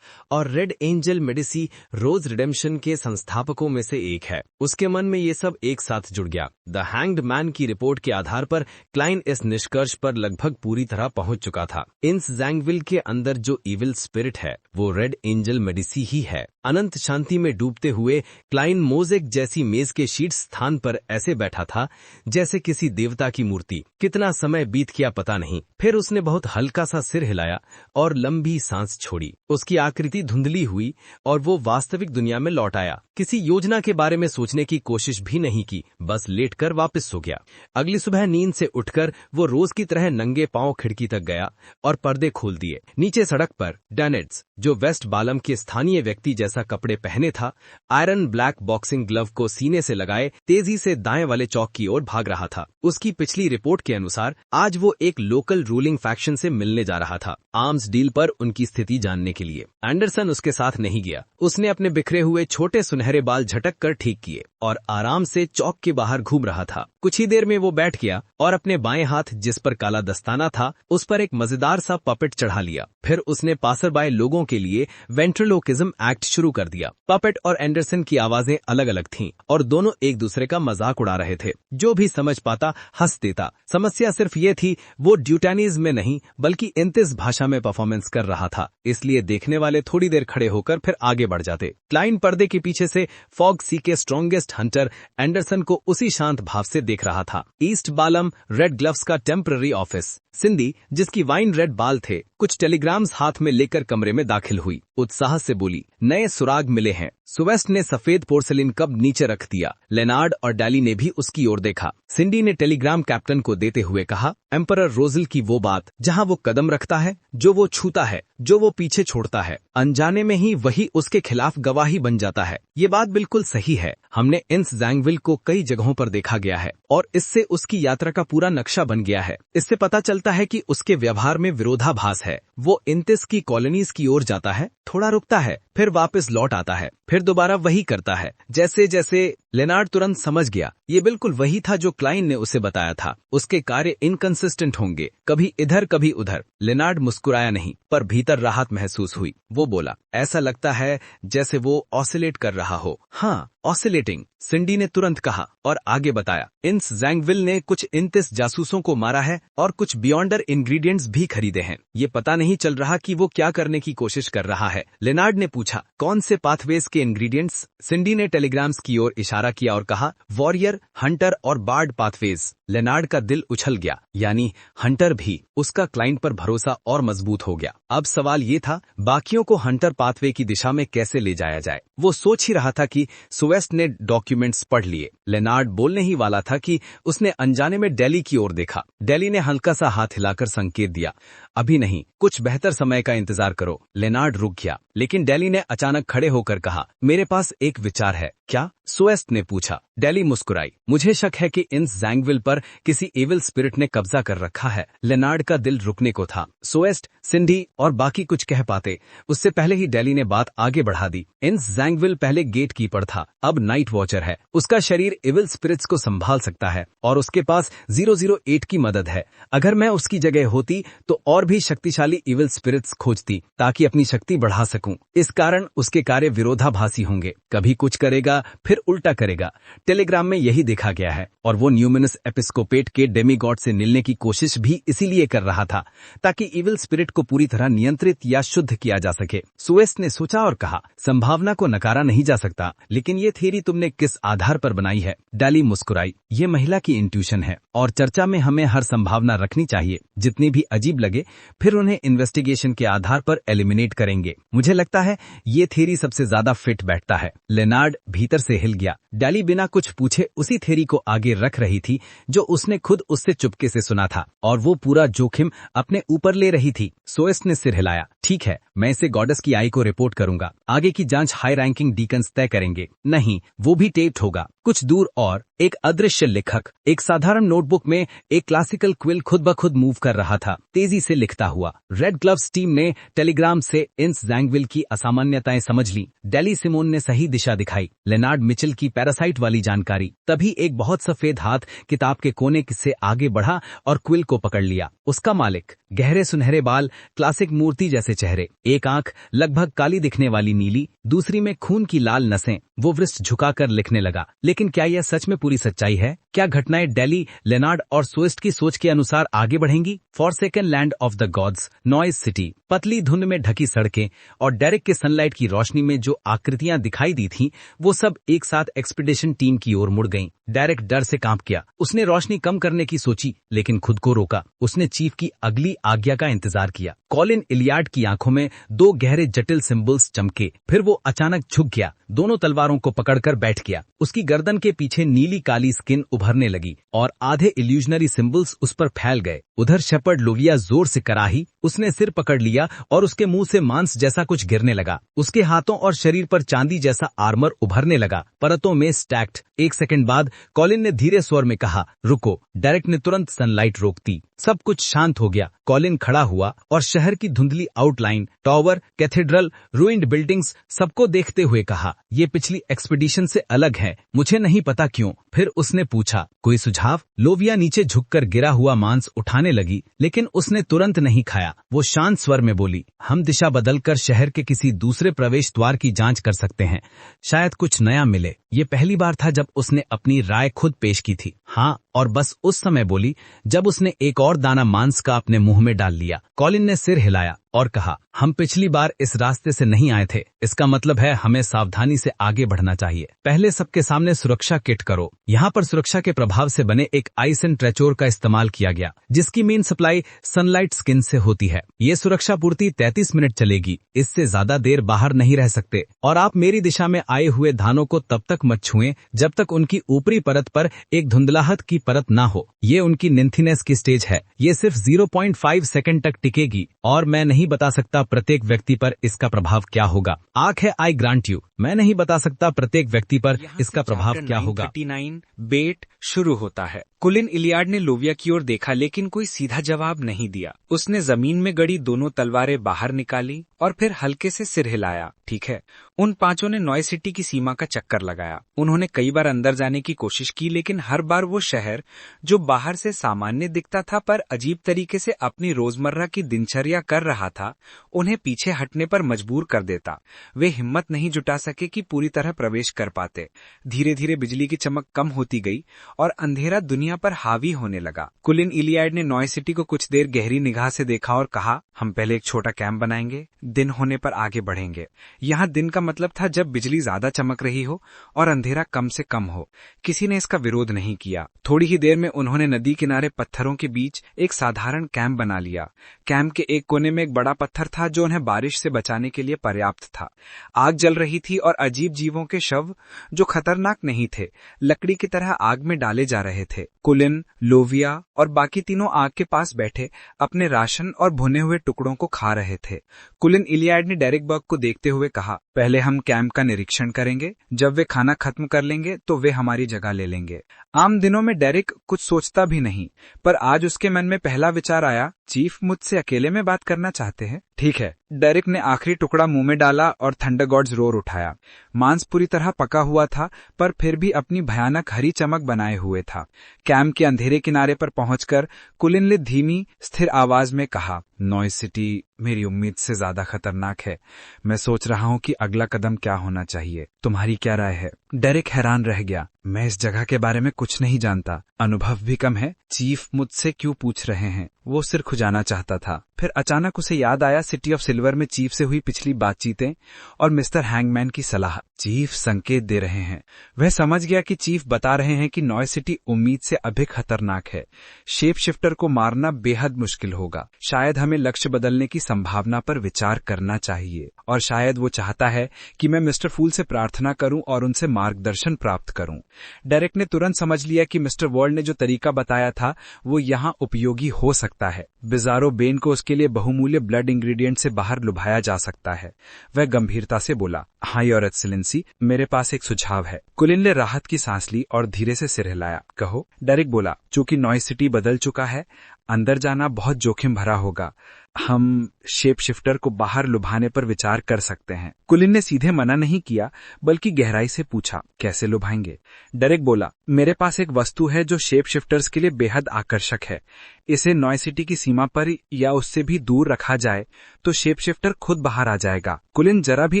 और रेड एंजल मेडिसी रोज रिडेम्पशन के संस्थापकों में से एक है। उसके मन में ये सब एक साथ जुड़ गया। द हैंग्ड मैन की रिपोर्ट के आधार पर क्लाइन इस निष्कर्ष पर लगभग पूरी तरह पहुंच चुका था। इंस जैंगविल के अंदर जो इविल स्पिरिट है वो रेड एंजल मेडिसी ही है। अनंत शांति में डूबते हुए क्लाइन मोज़ेक जैसी मेज के शीर्ष स्थान पर ऐसे बैठा था जैसे किसी देवता की मूर्ति। कितना समय बीत गया पता नहीं। फिर उसने बहुत हल्का सा सिर हिलाया और लंबी सांस छोड़ी। उसकी आकृति धुंधली हुई और वो वास्तविक दुनिया में लौट आया। किसी योजना के बारे में सोचने की कोशिश भी नहीं की, बस लेटकर वापस सो गया। अगली सुबह नींद से उठकर वो रोज की तरह नंगे पांव खिड़की तक गया और पर्दे खोल दिए। नीचे सड़क पर डैनेट्स, जो वेस्ट बालम के स्थानीय व्यक्ति जैसा कपड़े पहने था, आयरन ब्लैक बॉक्सिंग ग्लव को सीने से लगाए तेजी से दाएं वाले चौक की ओर भाग रहा था। उसकी पिछली रिपोर्ट के अनुसार आज वो एक लोकल रूलिंग फैक्शन से मिलने जा रहा था, आर्म्स डील पर उनकी स्थिति जानने के लिए। एंडरसन उसके साथ नहीं गया। उसने अपने बिखरे हुए छोटे सुनहरे बाल झटक कर ठीक किए और आराम से चौक के बाहर घूम रहा था। कुछ ही देर में वो बैठ गया और अपने बाएं हाथ जिस पर काला दस्ताना था उस पर एक मजेदार सा पपेट चढ़ा लिया। फिर उसने पासर बाय लोगों के लिए वेंट्रिलोकिज्म एक्ट शुरू कर दिया। पपेट और एंडरसन की आवाजें अलग अलग थीं और दोनों एक दूसरे का मजाक उड़ा रहे थे। जो भी समझ पाता हंस देता। समस्या सिर्फ ये थी वो ड्यूटैनीज में नहीं बल्कि इंतिस भाषा में परफॉर्मेंस कर रहा था, इसलिए देखने वाले थोड़ी देर खड़े होकर फिर आगे बढ़ जाते। क्लाइन पर्दे के पीछे से फॉग सी के स्ट्रॉन्गेस्ट हंटर एंडरसन को उसी शांत भाव से देख रहा था। ईस्ट बालम रेड ग्लव्स का टेम्पररी ऑफिस। सिंडी, जिसकी वाइन रेड बाल थे, कुछ टेलीग्राम्स हाथ में लेकर कमरे में दाखिल हुई। उत्साह से बोली, नए सुराग मिले हैं। सुवेस्ट ने सफेद पोर्सलिन कप नीचे रख दिया। लेनार्ड और डैली ने भी उसकी ओर देखा। सिंडी ने टेलीग्राम कैप्टन को देते हुए कहा, एम्परर रोजल की वो बात जहां वो कदम रखता है, जो वो छूता है, जो वो पीछे छोड़ता है, अनजाने में ही वही उसके खिलाफ गवाही बन जाता है। ये बात बिल्कुल सही है। हमने इंस जैंगविल को कई जगहों पर देखा गया है और इससे उसकी यात्रा का पूरा नक्शा बन गया है। इससे पता चलता है कि उसके व्यवहार में विरोधाभास है। वो इंतिस की कॉलोनीज की ओर जाता है, थोड़ा रुकता है, फिर वापस लौट आता है, फिर दोबारा वही करता है। जैसे जैसे लेनार्ड तुरंत समझ गया ये बिल्कुल वही था जो क्लाइन ने उसे बताया था। उसके कार्य इनकंसिस्टेंट होंगे, कभी इधर कभी उधर। लेनार्ड मुस्कुराया नहीं, पर भीतर राहत महसूस हुई। वो बोला, ऐसा लगता है जैसे वो ऑसिलेट कर रहा हो। हाँ, ऑसिलेटिंग, सिंडी ने तुरंत कहा और आगे बताया, इंस जैंगविल ने कुछ इंतिस जासूसों को मारा है और कुछ बियॉन्डर इंग्रेडिएंट्स भी खरीदे हैं। ये पता नहीं चल रहा कि वो क्या करने की कोशिश कर रहा है। लेनार्ड ने पूछा, कौन से पाथवेज के इंग्रेडिएंट्स? सिंडी ने टेलीग्राम्स की ओर इशारा किया और कहा, वॉरियर, हंटर और बार्ड पाथवेज। लेनार्ड का दिल उछल गया, यानी हंटर भी। उसका क्लाइंट पर भरोसा और मजबूत हो गया। अब सवाल ये था, बाकियों को हंटर पाथवे की दिशा में कैसे ले जाया जाए। वो सोच ही रहा था कि सुवेस्ट ने डॉक्यूमेंट्स पढ़ लिए। लेनार्ड बोलने ही वाला था कि उसने अनजाने में डेली की ओर देखा। डेली ने हल्का सा हाथ हिलाकर संकेत दिया। अभी नहीं, कुछ बेहतर समय का इंतजार करो। लेनार्ड रुक गया, लेकिन डेली ने अचानक खड़े होकर कहा, मेरे पास एक विचार है। क्या? सोएस्ट ने पूछा। डेली मुस्कुराई। मुझे शक है कि इन जैंगविल पर किसी एविल स्पिरिट ने कब्जा कर रखा है। लेनार्ड का दिल रुकने को था। सोएस्ट, सिंडी और बाकी कुछ कह पाते, उससे पहले ही डेली ने बात आगे बढ़ा दी। इन जैंगविल पहले गेट कीपर था, अब नाइट वॉचर है। उसका शरीर एविल स्पिरिट्स को संभाल सकता है और उसके पास 008 की मदद है। अगर मैं उसकी जगह होती तो और भी शक्तिशाली एविल स्पिरिट्स खोजती ताकि अपनी शक्ति बढ़ा सकूं। इस कारण उसके कार्य विरोधाभासी होंगे, कभी कुछ करेगा फिर उल्टा करेगा। टेलीग्राम में यही देखा गया है और वो न्यूमिनस एपिस्कोपेट के डेमीगॉड से मिलने की कोशिश भी इसीलिए कर रहा था ताकि इविल स्पिरिट को पूरी तरह नियंत्रित या शुद्ध किया जा सके। सुएस्ट ने सोचा और कहा, संभावना को नकारा नहीं जा सकता, लेकिन ये थ्योरी तुमने किस आधार पर बनाई है? डाली मुस्कुराई। ये महिला की इंट्यूशन है और चर्चा में हमें हर संभावना रखनी चाहिए, जितनी भी अजीब लगे, फिर उन्हें इन्वेस्टिगेशन के आधार पर एलिमिनेट करेंगे। मुझे लगता है ये थ्योरी सबसे ज्यादा फिट बैठता है। लेनार्ड भीतर से हिल गया। डाली बिना कुछ पूछे उसी थ्योरी को आगे रख रही थी जो उसने खुद उससे चुपके से सुना था, और वो पूरा जोखिम अपने ऊपर ले रही थी। सोएस्ट ने सिर हिलाया। ठीक है, मैं इसे गॉडेस की आई को रिपोर्ट करूंगा। आगे की जांच हाई रैंकिंग डीकन्स तय करेंगे। नहीं, वो भी टेप्ड होगा। कुछ दूर और एक अदृश्य लेखक एक साधारण नोटबुक में एक क्लासिकल क्विल खुद ब खुद मूव कर रहा था, तेजी से लिखता हुआ। रेड ग्लव्स टीम ने टेलीग्राम से इंस जैंगविल की असामान्यताएं समझ ली। डेली सिमोन ने सही दिशा दिखाई। लेनार्ड मिचेल की पैरासाइट वाली जानकारी। तभी एक बहुत सफेद हाथ किताब के कोने से आगे बढ़ा और क्विल को पकड़ लिया। उसका मालिक, गहरे सुनहरे बाल, क्लासिक मूर्ति जैसे चेहरे, एक आंख लगभग काली दिखने वाली नीली, दूसरी में खून की लाल नसें। वो वृष्ट झुकाकर लिखने लगा। लेकिन क्या यह सच में पूरी सच्चाई है? क्या घटनाएं डेली, लेनार्ड और सोएस्ट की सोच के अनुसार आगे बढ़ेंगी? Forsaken land of the gods, noise city, पतली धुंध में ढकी सड़कें और डेरेक के सनलाइट की रोशनी में जो आकृतियां दिखाई दी थीं, वो सब एक साथ एक्सपीडिशन टीम की ओर मुड़ गईं। डेरेक डर से कांप गया। उसने रोशनी कम करने की सोची, लेकिन खुद को रोका। उसने चीफ की अगली आज्ञा का इंतजार किया। कॉलिन इलियार्ड की आंखों में दो गहरे जटिल सिंबल्स चमके। फिर वो अचानक झुक गया, दोनों तलवारों को पकड़कर बैठ गया। उसकी गर्दन के पीछे नीली काली स्किन उभरने लगी और आधे इल्यूजनरी सिंबल्स उस पर फैल गए। उधर शेपर्ड लोविया जोर से कराही। उसने सिर पकड़ लिया और उसके मुंह से मांस जैसा कुछ गिरने लगा। उसके हाथों और शरीर पर चांदी जैसा आर्मर उभरने लगा, परतों में स्टैक्ड। एक सेकंड बाद कॉलिन ने धीरे स्वर में कहा, रुको। डायरेक्ट ने तुरंत सनलाइट रोक दी। सब कुछ शांत हो गया। कॉलिन खड़ा हुआ और शहर की धुंधली outline, tower, cathedral, ruined buildings, सबको देखते हुए कहा, ये पिछली एक्सपीडिशन से अलग है। मुझे नहीं पता क्यों। फिर उसने पूछा, कोई सुझाव? लोविया नीचे झुककर गिरा हुआ मांस उठाने लगी, लेकिन उसने तुरंत नहीं खाया। वो शांत स्वर में बोली, हम दिशा बदलकर शहर के किसी दूसरे प्रवेश द्वार की जांच कर सकते हैं, शायद कुछ नया मिले। ये पहली बार था जब उसने अपनी राय खुद पेश की थी। हाँ, और बस उस समय बोली जब उसने एक और दाना मांस का अपने मुंह में डाल लिया। कॉलिन ने सिर हिलाया और कहा, हम पिछली बार इस रास्ते से नहीं आए थे। इसका मतलब है हमें सावधानी से आगे बढ़ना चाहिए। पहले सबके सामने सुरक्षा किट करो। यहाँ पर सुरक्षा के प्रभाव से बने एक आइस एंड ट्रेचोर का इस्तेमाल किया गया, जिसकी मेन सप्लाई सनलाइट स्किन से होती है। ये सुरक्षा पूर्ति 33 मिनट चलेगी। इससे ज्यादा देर बाहर नहीं रह सकते और आप मेरी दिशा में आए हुए धानों को तब तक मत छुएं जब तक उनकी ऊपरी परत पर एक धुंधलाहट की परत ना हो। ये उनकी निंथीनेस की स्टेज है। ये सिर्फ 0.5 सेकंड तक टिकेगी और मैं नहीं बता सकता प्रत्येक व्यक्ति पर इसका प्रभाव क्या होगा। आंख है, आई ग्रांट यू। मैं नहीं बता सकता प्रत्येक व्यक्ति पर इसका प्रभाव क्या होगा। 39 बेट शुरू होता है। कॉलिन इलियार्ड ने लोविया की ओर देखा, लेकिन कोई सीधा जवाब नहीं दिया। उसने जमीन में गड़ी दोनों तलवारें बाहर निकाली और फिर हल्के से सिर हिलाया। ठीक है। उन पांचों ने नॉय सिटी की सीमा का चक्कर लगाया। उन्होंने कई बार अंदर जाने की कोशिश की, लेकिन हर बार वो शहर जो बाहर से सामान्य दिखता था पर अजीब तरीके से अपनी रोजमर्रा की दिनचर्या कर रहा था, उन्हें पीछे हटने पर मजबूर कर देता। वे हिम्मत नहीं जुटा सके कि पूरी तरह प्रवेश कर पाते। धीरे धीरे बिजली की चमक कम होती गई और अंधेरा दुनिया पर हावी होने लगा। कॉलिन इलियार्ड ने नॉय सिटी को कुछ देर गहरी निगाह से देखा और कहा, हम पहले एक छोटा कैंप बनाएंगे, दिन होने पर आगे बढ़ेंगे। यहाँ दिन का मतलब था जब बिजली ज्यादा चमक रही हो और अंधेरा कम से कम हो। किसी ने इसका विरोध नहीं किया। थोड़ी ही देर में उन्होंने नदी किनारे पत्थरों के बीच एक साधारण कैंप बना लिया। कैंप के एक कोने में एक बड़ा पत्थर था जो उन्हें बारिश से बचाने के लिए पर्याप्त था। आग जल रही थी और अजीब जीवों के शव, जो खतरनाक नहीं थे, लकड़ी की तरह आग में डाले जा रहे थे। कुलिन, लोविया और बाकी तीनों आग के पास बैठे अपने राशन और भुने हुए टुकड़ों को खा रहे थे। कुलिन इलियाड ने डेरिक बर्ग को देखते हुए कहा, पहले हम कैंप का निरीक्षण करेंगे, जब वे खाना खत्म कर लेंगे तो वे हमारी जगह ले लेंगे। आम दिनों में डेरिक कुछ सोचता भी नहीं, पर आज उसके मन में पहला विचार आया, चीफ मुझसे अकेले में बात करना चाहते हैं। ठीक है। डेरिक ने आखिरी टुकड़ा मुंह में डाला और थंडर गॉड्स रोर उठाया। मांस पूरी तरह पका हुआ था, पर फिर भी अपनी भयानक हरी चमक बनाए हुए था। कैंप के अंधेरे किनारे पर पहुंचकर कुलिन ने धीमी स्थिर आवाज में कहा, नॉइज सिटी मेरी उम्मीद से ज्यादा खतरनाक है। मैं सोच रहा हूं कि अगला कदम क्या होना चाहिए। तुम्हारी क्या राय है? डेरिक हैरान रह गया। मैं इस जगह के बारे में कुछ नहीं जानता, अनुभव भी कम है। चीफ मुझसे क्यों पूछ रहे हैं? वो सिर खुजाना चाहता था। फिर अचानक उसे याद आया सिटी ऑफ सिल्वर में चीफ से हुई पिछली बातचीतें और मिस्टर हैंगमैन की सलाह। चीफ संकेत दे रहे हैं। वह समझ गया कि चीफ बता रहे हैं कि नॉइज सिटी उम्मीद से अधिक खतरनाक है। शेप शिफ्टर को मारना बेहद मुश्किल होगा। शायद हमें लक्ष्य बदलने की संभावना पर विचार करना चाहिए, और शायद वो चाहता है कि मैं मिस्टर फूल से प्रार्थना करूं और उनसे मार्गदर्शन प्राप्त करूं। डेरिक ने तुरंत समझ लिया कि मिस्टर वर्ल्ड ने जो तरीका बताया था वो यहाँ उपयोगी हो सकता है। बिजारो बेन को उसके लिए बहुमूल्य ब्लड इंग्रेडिएंट से बाहर लुभाया जा सकता है। वह गंभीरता से बोला, हाँ योर एक्सीलेंसी, मेरे पास एक सुझाव है। कुलिन ने राहत की सांस ली और धीरे से सिर हिलाया। कहो। डेरिक बोला, चूंकि नॉइज सिटी बदल चुका है, अंदर जाना बहुत जोखिम भरा होगा। हम शेप शिफ्टर को बाहर लुभाने पर विचार कर सकते हैं। कुलिन ने सीधे मना नहीं किया, बल्कि गहराई से पूछा, कैसे लुभाएंगे? डेरिक बोला, मेरे पास एक वस्तु है जो शेप शिफ्टर्स के लिए बेहद आकर्षक है। इसे नॉइज सिटी की सीमा पर या उससे भी दूर रखा जाए तो शेप शिफ्टर खुद बाहर आ जाएगा। कुलिन जरा भी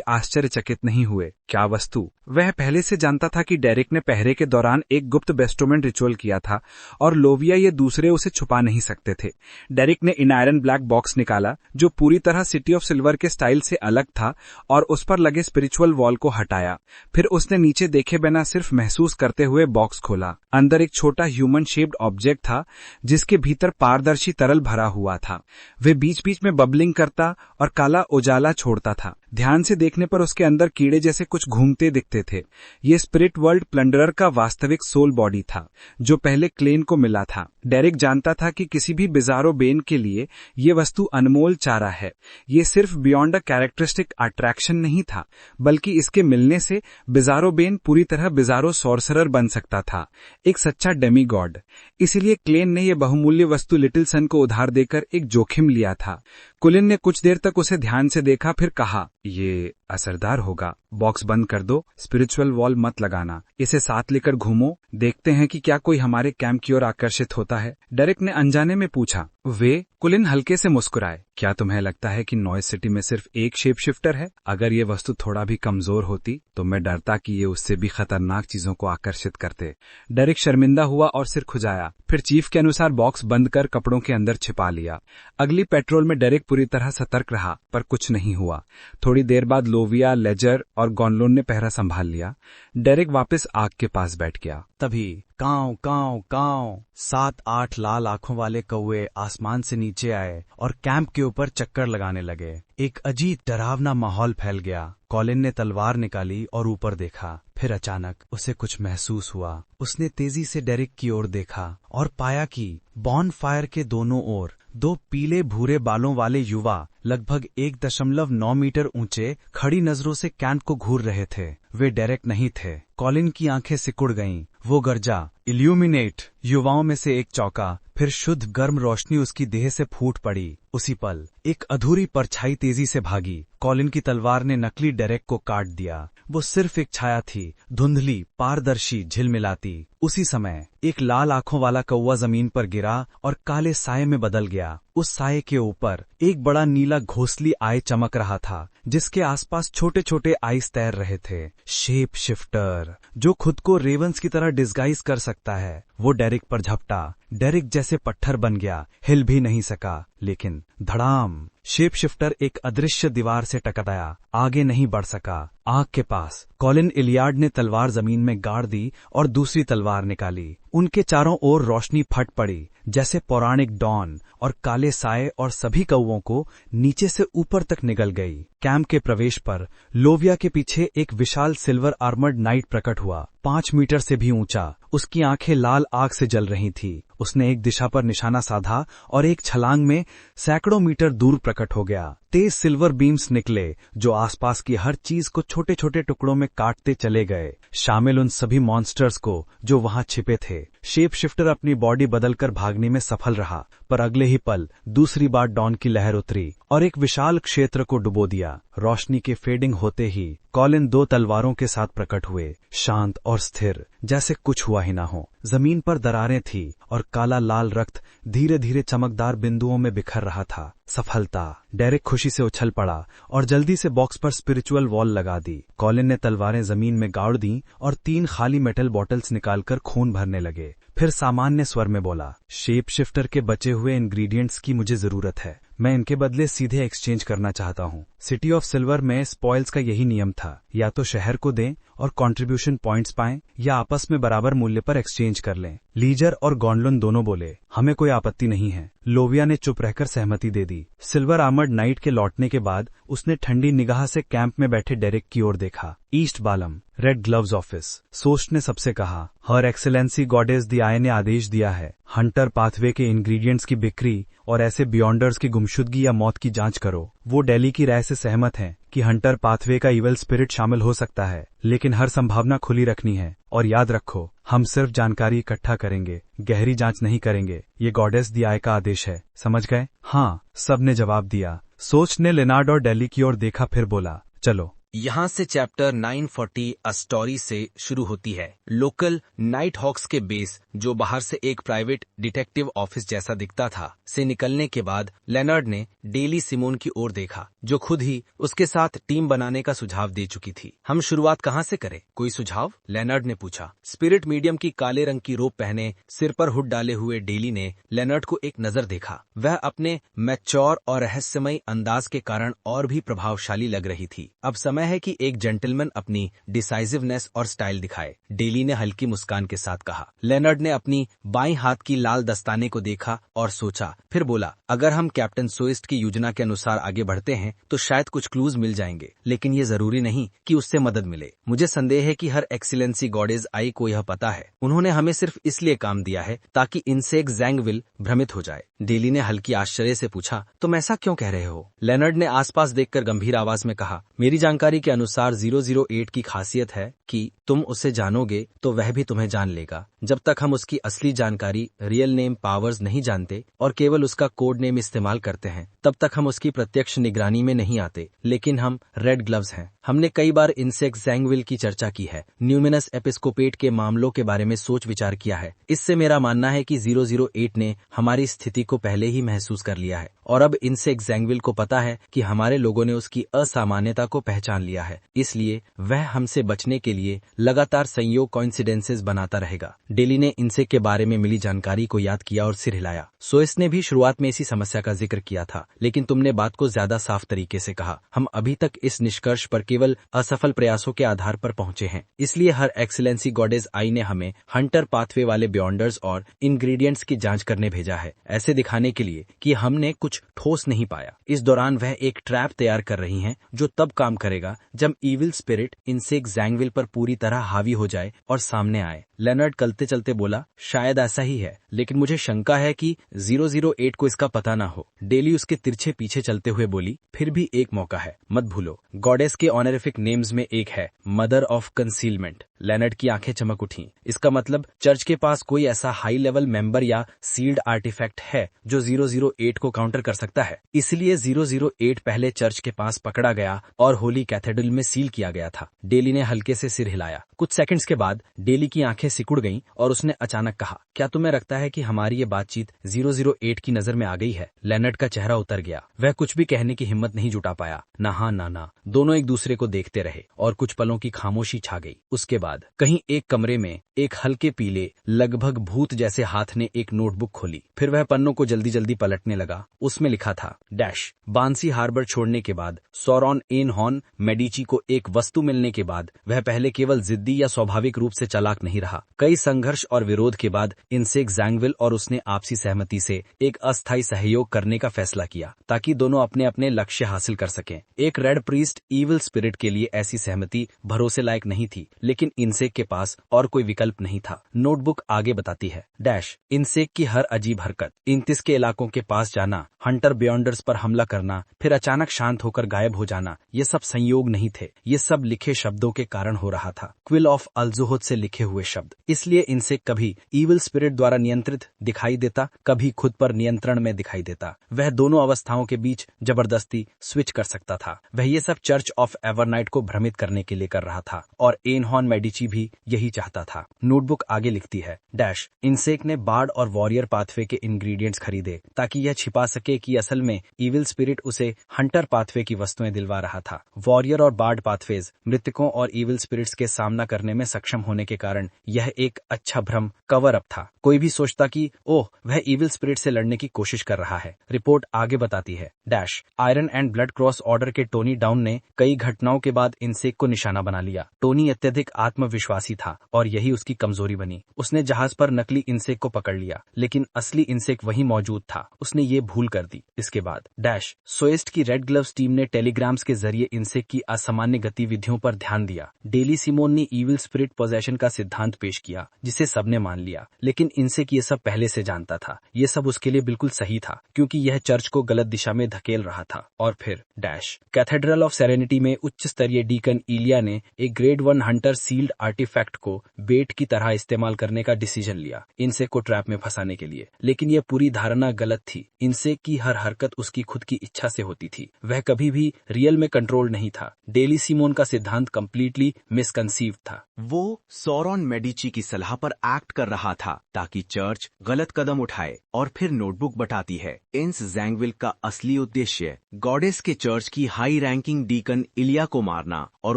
आश्चर्यचकित नहीं हुए। क्या वस्तु? वह पहले से जानता था कि डेरिक ने पहरे के दौरान एक गुप्त बेस्टोमेंट रिचुअल किया था और लोविया ये दूसरे उसे छुपा नहीं सकते थे। डेरिक ने इन आयरन ब्लैक बॉक्स निकाला जो पूरी तरह सिटी ऑफ सिल्वर के स्टाइल से अलग था और उस पर लगे स्पिरिचुअल वॉल को हटाया। फिर उसने नीचे देखे बिना सिर्फ महसूस करते हुए बॉक्स खोला। अंदर एक छोटा ह्यूमन शेप्ड ऑब्जेक्ट था जिसके भीतर पारदर्शी तरल भरा हुआ था। वे बीच बीच में बबलिंग करता और काला उजाला छोड़ता था। ध्यान से देखने पर उसके अंदर कीड़े जैसे कुछ घूमते दिखते थे। ये स्पिरिट वर्ल्ड प्लंडरर का वास्तविक सोल बॉडी था जो पहले क्लेन को मिला था। डेरिक जानता था कि किसी भी बिजारो बेन के लिए ये वस्तु अनमोल चारा है। ये सिर्फ बियॉन्ड अ कैरेक्टरिस्टिक अट्रैक्शन नहीं था, बल्कि इसके मिलने से बिजारो बेन पूरी तरह बिजारो सॉर्सरर बन सकता था, एक सच्चा डेमी गॉड। इसीलिए क्लेन ने यह बहुमूल्य वस्तु लिटिल सन को उधार देकर एक जोखिम लिया था। कुलिन ने कुछ देर तक उसे ध्यान से देखा, फिर कहा, ये असरदार होगा। बॉक्स बंद कर दो, स्पिरिचुअल वॉल मत लगाना। इसे साथ लेकर घूमो, देखते हैं कि क्या कोई हमारे कैंप की ओर आकर्षित होता है। डेरिक ने अनजाने में पूछा। वे? कुलिन हल्के से मुस्कुराए। क्या तुम्हें लगता है कि नॉइज सिटी में सिर्फ एक शेप शिफ्टर है? अगर ये वस्तु थोड़ा भी कमजोर होती तो मैं डरता कि ये उससे भी खतरनाक चीजों को आकर्षित करते। डेरिक शर्मिंदा हुआ और सिर खुजाया। फिर चीफ के अनुसार बॉक्स बंद कर कपड़ों के अंदर छिपा लिया। अगली पेट्रोल में डेरिक पूरी तरह सतर्क रहा, पर कुछ नहीं हुआ। थोड़ी देर बाद लोविया, लेजर और गॉनलोन ने पहरा संभाल लिया। डेरिक वापस आग के पास बैठ गया। तभी कांव कांव कांव 7-8 लाल आंखों वाले कौवे आसमान से नीचे आए और कैंप के ऊपर चक्कर लगाने लगे। एक अजीब डरावना माहौल फैल गया। कॉलिन ने तलवार निकाली और ऊपर देखा। फिर अचानक उसे कुछ महसूस हुआ। उसने तेजी से डेरिक की ओर देखा और पाया कि बॉन फायर के दोनों ओर 2 पीले भूरे बालों वाले युवा लगभग 1.9 मीटर ऊंचे खड़ी नजरों से कैंप को घूर रहे थे। वे डेरिक नहीं थे। कॉलिन की आंखें सिकुड़ गईं। वो गर्जा, इल्यूमिनेट! युवाओं में से एक चौंका, फिर शुद्ध गर्म रोशनी उसकी देह से फूट पड़ी। उसी पल एक अधूरी परछाई तेजी से भागी। कॉलिन की तलवार ने नकली डेरिक को काट दिया। वो सिर्फ एक छाया थी, धुंधली, पारदर्शी, झिलमिलाती। उसी समय एक लाल आंखों वाला कौवा जमीन पर गिरा और काले साये में बदल गया। उस साये के ऊपर एक बड़ा नीला घोंसली आई चमक रहा था, जिसके आसपास छोटे छोटे आइस तैर रहे थे। शेप शिफ्टर, जो खुद को रेवंस की तरह डिस्गाइज कर सकता है। वो डेरिक पर झपटा। डेरिक जैसे पत्थर बन गया, हिल भी नहीं सका। लेकिन धड़ाम! शेप शिफ्टर एक अदृश्य दीवार से टकराया, आगे नहीं बढ़ सका। आग के पास कॉलिन इलियार्ड ने तलवार जमीन में गाड़ दी और दूसरी तलवार निकाली। उनके चारों ओर रोशनी फट पड़ी जैसे पौराणिक डॉन, और काले साए और सभी कौवों को नीचे से ऊपर तक निगल गई। कैंप के प्रवेश पर लोविया के पीछे एक विशाल सिल्वर आर्मर्ड नाइट प्रकट हुआ, 5 मीटर से भी ऊंचा। उसकी आंखें लाल आग से जल रही थी। उसने एक दिशा पर निशाना साधा और एक छलांग में सैकड़ों मीटर दूर प्रकट हो गया। तेज सिल्वर बीम्स निकले जो आसपास की हर चीज को छोटे छोटे टुकड़ों में काटते चले गए, शामिल उन सभी मॉन्स्टर्स को जो वहां छिपे थे। शेप शिफ्टर अपनी बॉडी बदलकर भागने में सफल रहा, पर अगले ही पल दूसरी बार डॉन की लहर उतरी और एक विशाल क्षेत्र को डुबो दिया। रोशनी के फेडिंग होते ही कॉलिन 2 तलवारों के साथ प्रकट हुए, शांत और स्थिर, जैसे कुछ हुआ ही ना हो। जमीन पर दरारें थी और काला लाल रक्त धीरे धीरे चमकदार बिंदुओं में बिखर रहा था। सफलता! डेरेक खुशी से उछल पड़ा और जल्दी से बॉक्स पर स्पिरिचुअल वॉल लगा दी। कॉलिन ने तलवारें जमीन में गाड़ दी और 3 खाली मेटल बॉटल्स निकालकर खून भरने लगे। फिर सामान्य स्वर में बोला, शेप शिफ्टर के बचे हुए इंग्रेडिएंट्स की मुझे जरूरत है। मैं इनके बदले सीधे एक्सचेंज करना चाहता हूँ। सिटी ऑफ सिल्वर में स्पॉइल्स का यही नियम था, या तो शहर को दें और कंट्रीब्यूशन पॉइंट्स पाएं, या आपस में बराबर मूल्य पर एक्सचेंज कर लें। लीजर और गॉन्डलन दोनों बोले, हमें कोई आपत्ति नहीं है। लोविया ने चुप रहकर सहमति दे दी। सिल्वर आर्मर्ड नाइट के लौटने के बाद उसने ठंडी निगाह से कैंप में बैठे डेरेक की ओर देखा। ईस्ट बालम, रेड ग्लव्स ऑफिस। सोस्ट ने सबसे कहा, हर एक्सेलेंसी गॉडेस दी आय ने आदेश दिया है, हंटर पाथवे के इंग्रेडिएंट्स की बिक्री और ऐसे बियॉन्डर्स की गुमशुदगी या मौत की जांच करो। वो डेली की राय से सहमत हैं कि हंटर पाथवे का इवल स्पिरिट शामिल हो सकता है, लेकिन हर संभावना खुली रखनी है। और याद रखो, हम सिर्फ जानकारी इकट्ठा करेंगे, गहरी जांच नहीं करेंगे। ये गॉडेस दी आय का आदेश है, समझ गए? हाँ, सबने जवाब दिया। सोच ने लेनार्ड और डेली की ओर देखा, फिर बोला, चलो। यहाँ से चैप्टर 940 अ स्टोरी से शुरू होती है। लोकल नाइट हॉक्स के बेस, जो बाहर से एक प्राइवेट डिटेक्टिव ऑफिस जैसा दिखता था, से निकलने के बाद लेनर्ड ने डेली सिमोन की ओर देखा, जो खुद ही उसके साथ टीम बनाने का सुझाव दे चुकी थी। हम शुरुआत कहाँ से करें? कोई सुझाव? लेनर्ड ने पूछा। स्पिरिट मीडियम की काले रंग की रोब पहने, सिर पर हुड डाले हुए डेली ने लेनर्ड को एक नजर देखा। वह अपने मैच्योर और रहस्यमयी अंदाज के कारण और भी प्रभावशाली लग रही थी। अब समय है कि एक जेंटलमैन अपनी डिसाइसिवनेस और स्टाइल दिखाए, डेली ने हल्की मुस्कान के साथ कहा। लेनर्ड ने अपनी बाईं हाथ की लाल दस्ताने को देखा और सोचा, फिर बोला, अगर हम कैप्टन सोइस्ट की योजना के अनुसार आगे बढ़ते हैं तो शायद कुछ क्लूज मिल जाएंगे, लेकिन ये जरूरी नहीं कि उससे मदद मिले। मुझे संदेह है कि हर एक्सीलेंसी गॉडेस आई को यह पता है। उन्होंने हमें सिर्फ इसलिए काम दिया है ताकि इनसेक जैंगविल भ्रमित हो जाए। डेली ने हल्की आश्चर्य से पूछा, तुम ऐसा क्यों कह रहे हो? लेनर्ड ने आसपास देखकर गंभीर आवाज में कहा, मेरी जानकारी के अनुसार 008 की खासियत है कि तुम उसे जानोगे तो वह भी तुम्हें जान लेगा। जब तक हम उसकी असली जानकारी, रियल नेम पावर्स नहीं जानते और केवल उसका कोड नेम इस्तेमाल करते हैं, तब तक हम उसकी प्रत्यक्ष निगरानी में नहीं आते। लेकिन हम रेड ग्लव्स हैं। हमने कई बार इनसेक जैंगविल की चर्चा की है, न्यूमिनस एपिस्कोपेट के मामलों के बारे में सोच विचार किया है। इससे मेरा मानना है कि 008 ने हमारी स्थिति को पहले ही महसूस कर लिया है और अब इनसेक जैंगविल को पता है कि हमारे लोगों ने उसकी असामान्यता को पहचान लिया है। इसलिए वह हमसे बचने के लिए लगातार संयोग कोइंसिडेंसेस बनाता रहेगा। डेली ने इनसेक के बारे में मिली जानकारी को याद किया और सिर हिलाया। सोइस ने भी शुरुआत में इसी समस्या का जिक्र किया था, लेकिन तुमने बात को ज्यादा साफ तरीके से कहा। हम अभी तक इस निष्कर्ष पर केवल असफल प्रयासों के आधार पर पहुंचे हैं। इसलिए हर एक्सीलेंसी गॉडेस आई ने हमें हंटर पाथवे वाले बियॉन्डर्स और इंग्रेडिएंट्स की जांच करने भेजा है, ऐसे दिखाने के लिए कि हमने कुछ ठोस नहीं पाया। इस दौरान वह एक ट्रैप तैयार कर रही हैं, जो तब काम करेगा जब इविल स्पिरिट इनसेक जैंगविल पर पूरी तरह हावी हो जाए और सामने आए। लेनर्ड चलते चलते बोला, शायद ऐसा ही है, लेकिन मुझे शंका है कि 008 को इसका पता ना हो। डेली उसके तिरछे पीछे चलते हुए बोली, फिर भी एक मौका है, मत भूलो। गॉडेस के ऑनरिफिक नेम्स में एक है मदर ऑफ कंसीलमेंट। लेनर्ड की आंखें चमक उठीं। इसका मतलब चर्च के पास कोई ऐसा हाई लेवल मेंबर या सील्ड आर्टिफैक्ट है जो 008 को काउंटर कर सकता है। इसलिए 008 पहले चर्च के पास पकड़ा गया और होली कैथेड्रल में सील किया गया था। डेली ने हल्के से सिर हिलाया। कुछ सेकंड्स के बाद डेली की आंखें आंखें सिकुड़ गईं और उसने अचानक कहा, क्या तुम्हें लगता है कि हमारी ये बातचीत 008 की नजर में आ गई है? लेनर्ड का चेहरा उतर गया। वह कुछ भी कहने की हिम्मत नहीं जुटा पाया। ना हाँ ना ना। दोनों एक दूसरे को देखते रहे और कुछ पलों की खामोशी छा गई। उसके बाद कहीं एक कमरे में एक हल्के पीले लगभग भूत जैसे हाथ ने एक नोटबुक खोली। फिर वह पन्नों को जल्दी जल्दी पलटने लगा। उसमें लिखा था डैश। बांसी हार्बर छोड़ने के बाद सॉरॉन एन हॉर्न मेडिची को एक वस्तु मिलने के बाद वह पहले केवल जिद्दी या स्वाभाविक रूप से चालाक नहीं रहा। कई संघर्ष और विरोध के बाद इनसेक जैंगविल और उसने आपसी सहमति से एक अस्थायी सहयोग करने का फैसला किया ताकि दोनों अपने अपने लक्ष्य हासिल कर सकें। एक रेड प्रीस्ट ईविल स्पिरिट के लिए ऐसी सहमति भरोसे लायक नहीं थी, लेकिन इनसेक के पास और कोई विकल्प नहीं था। नोटबुक आगे बताती है डैश। इनसेक की हर अजीब हरकत, 29 के इलाकों के पास जाना, हंटर बियॉन्डर्स पर हमला करना, फिर अचानक शांत होकर गायब हो जाना, ये सब संयोग नहीं थे। ये सब लिखे शब्दों के कारण हो रहा था। क्विल ऑफ अलजुहुद से लिखे हुए शब्द। इसलिए इनसेक कभी ईविल स्पिरिट द्वारा नियंत्रित दिखाई देता, कभी खुद पर नियंत्रण में दिखाई देता। वह दोनों अवस्थाओं के बीच जबरदस्ती स्विच कर सकता था। वह ये सब चर्च ऑफ एवरनाइट को भ्रमित करने के लिए कर रहा था और एन हॉर्न मेडिची भी यही चाहता था। नोटबुक आगे लिखती है डैश। इनसेक ने बार्ड और वॉरियर पाथवे के इंग्रेडिएंट्स खरीदे ताकि यह छिपा सके कि असल में ईविल स्पिरिट उसे हंटर पाथवे की वस्तुएं दिलवा रहा था। वॉरियर और बार्ड पाथवेज मृतकों और ईविल स्पिरिट्स के सामना करने में सक्षम होने के कारण यह एक अच्छा भ्रम कवर अप था। कोई भी सोचता कि ओह वह ईविल स्पिरिट से लड़ने की कोशिश कर रहा है। रिपोर्ट आगे बताती है dash. Iron and blood cross order के टोनी डाउन ने कई घटनाओं के बाद इनसेक को निशाना बना लिया। टोनी अत्यधिक आत्मविश्वासी था और यही उसकी कमजोरी बनी। उसने जहाज पर नकली इनसेक को पकड़ लिया, लेकिन असली इनसेक वहीं मौजूद था। उसने ये भूल कर दी। इसके बाद डैश। सोएस्ट की रेड ग्लव्स टीम ने टेलीग्राम्स के जरिए इनसेक की असामान्य गतिविधियों पर ध्यान दिया। डेली सिमोन ने ईविल स्पिरिट पोजेशन का सिद्धांत पेश किया जिसे सबने मान लिया, लेकिन इनसेक ये सब पहले से जानता था। ये सब उसके लिए बिल्कुल सही था क्योंकि यह चर्च को गलत दिशा में धकेल रहा था। और फिर डैश। कैथेड्रल ऑफ सेरेनिटी में उच्च स्तरीय डीकन इलिया ने एक ग्रेड 1 हंटर सील्ड आर्टिफैक्ट को बेट की तरह इस्तेमाल करने का डिसीजन लिया इनसेक को ट्रैप में फंसाने के लिए, लेकिन यह पूरी धारणा गलत थी। इनसेक की हर हरकत उसकी खुद की इच्छा से होती थी। वह कभी भी रियल में कंट्रोल नहीं था। डेली सिमोन का सिद्धांत कंप्लीटली मिसकंसीव था। वो सॉरॉन मेडिची की सलाह पर एक्ट कर रहा था ताकि चर्च गलत कदम उठाए। और फिर नोटबुक बताती है इंस जैंगविल का असली उद्देश्य गॉडेस के चर्च की हाई रैंकिंग डीकन इलिया को मारना और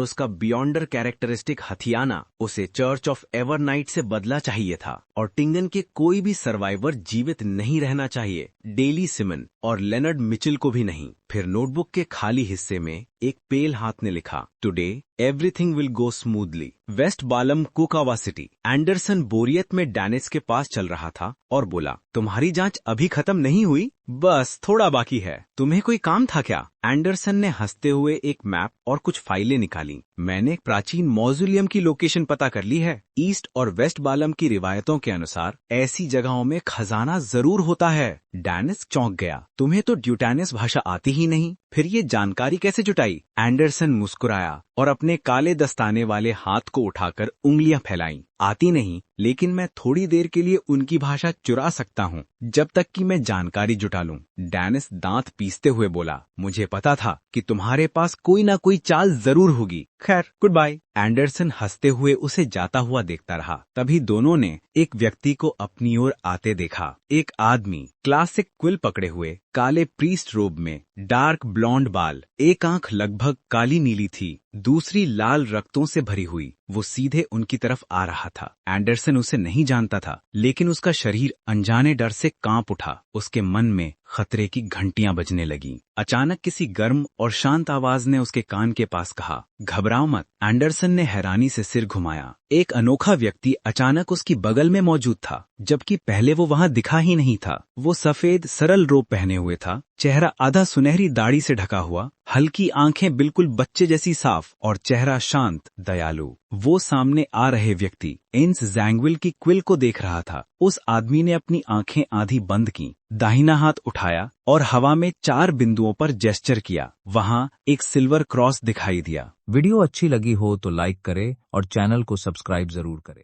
उसका बियॉन्डर कैरेक्टरिस्टिक हथियाना। उसे चर्च ऑफ एवरनाइट से बदला चाहिए था और टिंगन के कोई भी सर्वाइवर जीवित नहीं रहना चाहिए, डेली सिमन और लेनर्ड मिचेल को भी नहीं। फिर नोटबुक के खाली हिस्से में एक पेल हाथ ने लिखा today everything will go smoothly. West Balam Kukawa city. Anderson बोरियत में डैनिस के पास चल रहा था और बोला, तुम्हारी जांच अभी खत्म नहीं हुई? बस थोड़ा बाकी है। तुम्हें कोई काम था क्या? एंडरसन ने हंसते हुए एक मैप और कुछ फाइलें निकाली। मैंने एक प्राचीन मौजूलियम की लोकेशन पता कर ली है। ईस्ट और वेस्ट बालम की रिवायतों के अनुसार ऐसी जगहों में खजाना जरूर होता है। डैनिस चौंक गया। तुम्हें तो ड्यूटैनिस भाषा आती ही नहीं, फिर ये जानकारी कैसे जुटाई? एंडरसन मुस्कुराया और अपने काले दस्ताने वाले हाथ को उठाकर उंगलियां फैलाईं। आती नहीं, लेकिन मैं थोड़ी देर के लिए उनकी भाषा चुरा सकता हूँ जब तक कि मैं जानकारी जुटा लूं। डैनिस दांत पीसते हुए बोला, मुझे पता था कि तुम्हारे पास कोई ना कोई चाल जरूर होगी। खैर, गुड बाय। एंडरसन हंसते हुए उसे जाता हुआ देखता रहा। तभी दोनों ने एक व्यक्ति को अपनी ओर आते देखा। एक आदमी क्लासिक क्विल पकड़े हुए, काले प्रीस्ट रोब में, डार्क ब्लॉन्ड बाल, एक आंख लगभग काली नीली थी, दूसरी लाल रक्तों से भरी हुई। वो सीधे उनकी तरफ आ रहा था। एंडरसन उसे नहीं जानता था, लेकिन उसका शरीर अनजाने डर से कांप उठा। उसके मन में खतरे की घंटियां बजने लगी। अचानक किसी गर्म और शांत आवाज ने उसके कान के पास कहा, घबराओ मत। एंडरसन ने हैरानी से सिर घुमाया। एक अनोखा व्यक्ति अचानक उसकी बगल में मौजूद था, जबकि पहले वो वहां दिखा ही नहीं था। वो सफेद सरल रोब पहने हुए था, चेहरा आधा सुनहरी दाढ़ी से ढका हुआ, हल्की आंखें बिल्कुल बच्चे जैसी साफ और चेहरा शांत दयालु। वो सामने आ रहे व्यक्ति इंस जैंगविल की क्विल को देख रहा था। उस आदमी ने अपनी आंखें आधी बंद की, दाहिना हाथ उठाया और हवा में 4 बिंदुओं पर जेस्चर किया। वहां एक सिल्वर क्रॉस दिखाई दिया। वीडियो अच्छी लगी हो तो लाइक करें और चैनल को सब्सक्राइब जरूर करें।